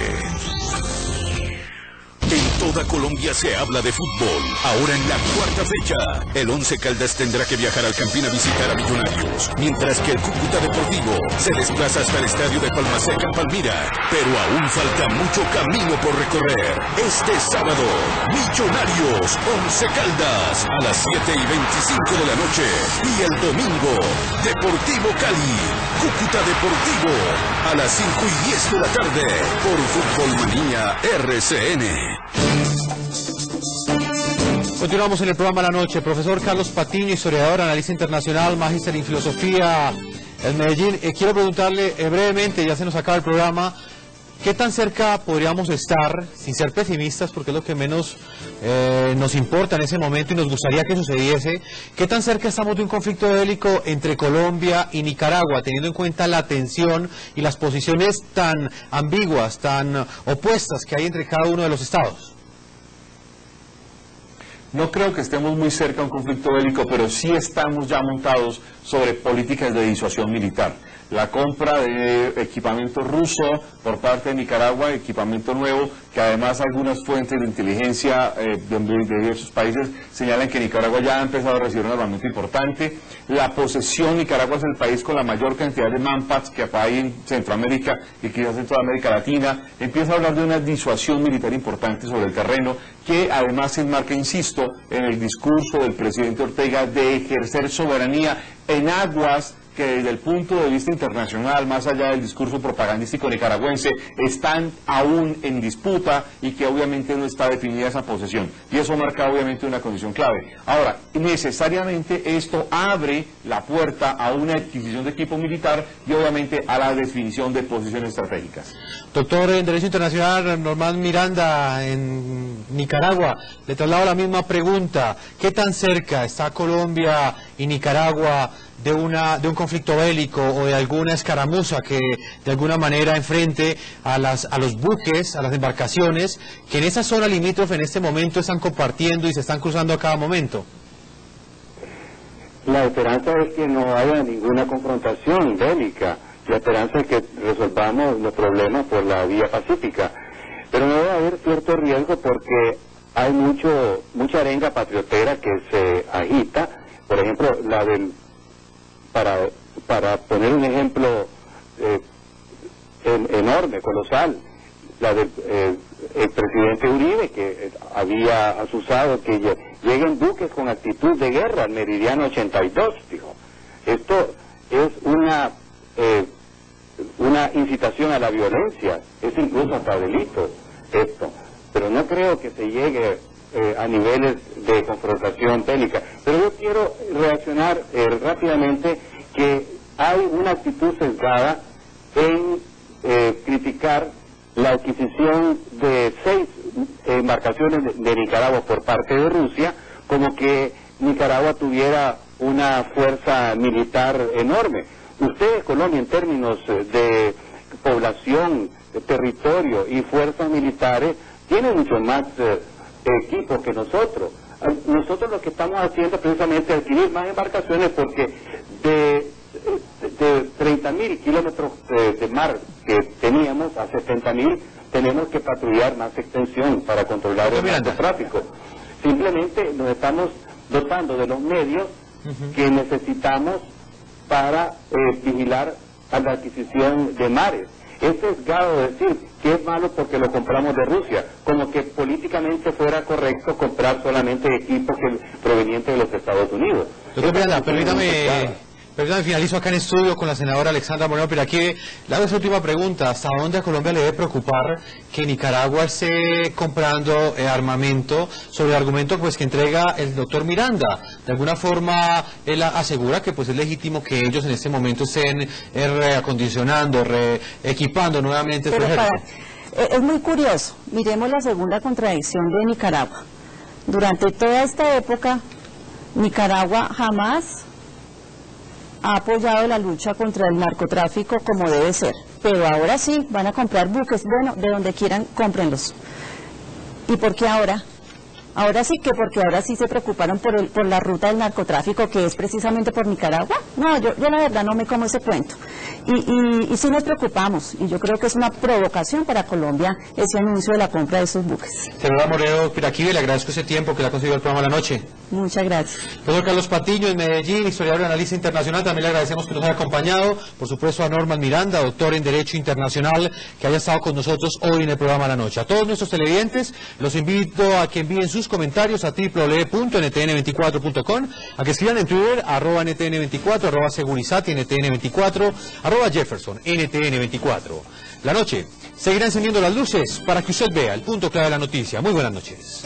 En toda Colombia se habla de fútbol. Ahora en la cuarta fecha, el Once Caldas tendrá que viajar al Campín a visitar a Millonarios, mientras que el Cúcuta Deportivo se desplaza hasta el estadio de Palmaseca en Palmira. Pero aún falta mucho camino por recorrer. Este sábado, Millonarios, Once Caldas, a las 7:25 de la noche. Y el domingo, Deportivo Cali, Cúcuta Deportivo, a las 5:10 de la tarde, por Fútbol Manía RCN. Continuamos en el programa La Noche. Profesor Carlos Patiño, historiador, analista internacional, magíster en filosofía en Medellín. Quiero preguntarle brevemente, ya se nos acaba el programa, ¿qué tan cerca podríamos estar, sin ser pesimistas, porque es lo que menos nos importa en ese momento y nos gustaría que sucediese, qué tan cerca estamos de un conflicto bélico entre Colombia y Nicaragua, teniendo en cuenta la tensión y las posiciones tan ambiguas, tan opuestas que hay entre cada uno de los estados? No creo que estemos muy cerca de un conflicto bélico, pero sí estamos ya montados sobre políticas de disuasión militar. La compra de equipamiento ruso por parte de Nicaragua, equipamiento nuevo, que además algunas fuentes de inteligencia de diversos países señalan que Nicaragua ya ha empezado a recibir un armamento importante. La posesión, Nicaragua es el país con la mayor cantidad de manpads que hay en Centroamérica y quizás en toda América Latina. Empieza a hablar de una disuasión militar importante sobre el terreno, que además se enmarca, insisto, en el discurso del presidente Ortega de ejercer soberanía en aguas que desde el punto de vista internacional, más allá del discurso propagandístico nicaragüense, están aún en disputa y que obviamente no está definida esa posesión. Y eso marca obviamente una condición clave. Ahora, necesariamente esto abre la puerta a una adquisición de equipo militar y obviamente a la definición de posiciones estratégicas. Doctor en Derecho Internacional, Normán Miranda, en Nicaragua, le traslado la misma pregunta. ¿Qué tan cerca está Colombia y Nicaragua de un conflicto bélico o de alguna escaramuza que de alguna manera enfrente a los buques, a las embarcaciones que en esa zona limítrofe en este momento están compartiendo y se están cruzando a cada momento? La esperanza es que no haya ninguna confrontación bélica. La esperanza es que resolvamos los problemas por la vía pacífica. Pero no debe haber cierto riesgo porque hay mucha arenga patriotera que se agita. Por ejemplo, la del... Para poner un ejemplo enorme, colosal, la del el presidente Uribe, que había asusado que lleguen buques con actitud de guerra al meridiano 82, dijo. Esto es una incitación a la violencia, es incluso hasta delito esto, pero no creo que se llegue a niveles de confrontación bélica. Pero yo quiero reaccionar rápidamente que hay una actitud sesgada en criticar la adquisición de 6 embarcaciones de Nicaragua por parte de Rusia, como que Nicaragua tuviera una fuerza militar enorme. Ustedes, Colombia, en términos de población, de territorio y fuerzas militares, tienen mucho más equipos que nosotros. Nosotros lo que estamos haciendo es precisamente adquirir más embarcaciones porque de 30.000 kilómetros de mar que teníamos a 70.000 tenemos que patrullar más extensión para controlar el narcotráfico. Simplemente nos estamos dotando de los medios que necesitamos para vigilar a la adquisición de mares. Es sesgado decir que es malo porque lo compramos de Rusia, como que políticamente fuera correcto comprar solamente equipos provenientes de los Estados Unidos. Doctor Miranda, permítame, finalizo acá en estudio con la senadora Alexandra Moreno Piraquive. Le hago esa última pregunta. ¿Hasta dónde a Colombia le debe preocupar que Nicaragua esté comprando armamento sobre el argumento pues que entrega el doctor Miranda? De alguna forma, él asegura que pues es legítimo que ellos en este momento estén reacondicionando, reequipando nuevamente su ejército. Es muy curioso. Miremos la segunda contradicción de Nicaragua. Durante toda esta época, Nicaragua jamás ha apoyado la lucha contra el narcotráfico como debe ser, pero ahora sí van a comprar buques, bueno, de donde quieran, cómprenlos. ¿Y por qué ahora? Ahora sí que porque ahora sí se preocuparon por la ruta del narcotráfico, que es precisamente por Nicaragua. No, yo la verdad no me como ese cuento. Y sí nos preocupamos, y yo creo que es una provocación para Colombia ese anuncio de la compra de esos buques. Senadora Moreno Piraquive, le agradezco ese tiempo que le ha concedido el programa de la noche. Muchas gracias. Doctor Carlos Patiño, en Medellín, historiador y analista internacional, también le agradecemos que nos haya acompañado. Por supuesto a Norman Miranda, doctor en Derecho Internacional, que haya estado con nosotros hoy en el programa de la noche. A todos nuestros televidentes, los invito a que envíen sus comentarios a www.ntn24.com, a que escriban en Twitter, @ntn24, @segurizati, ntn24, @Jefferson, ntn24. La noche seguirá encendiendo las luces para que usted vea el punto clave de la noticia. Muy buenas noches.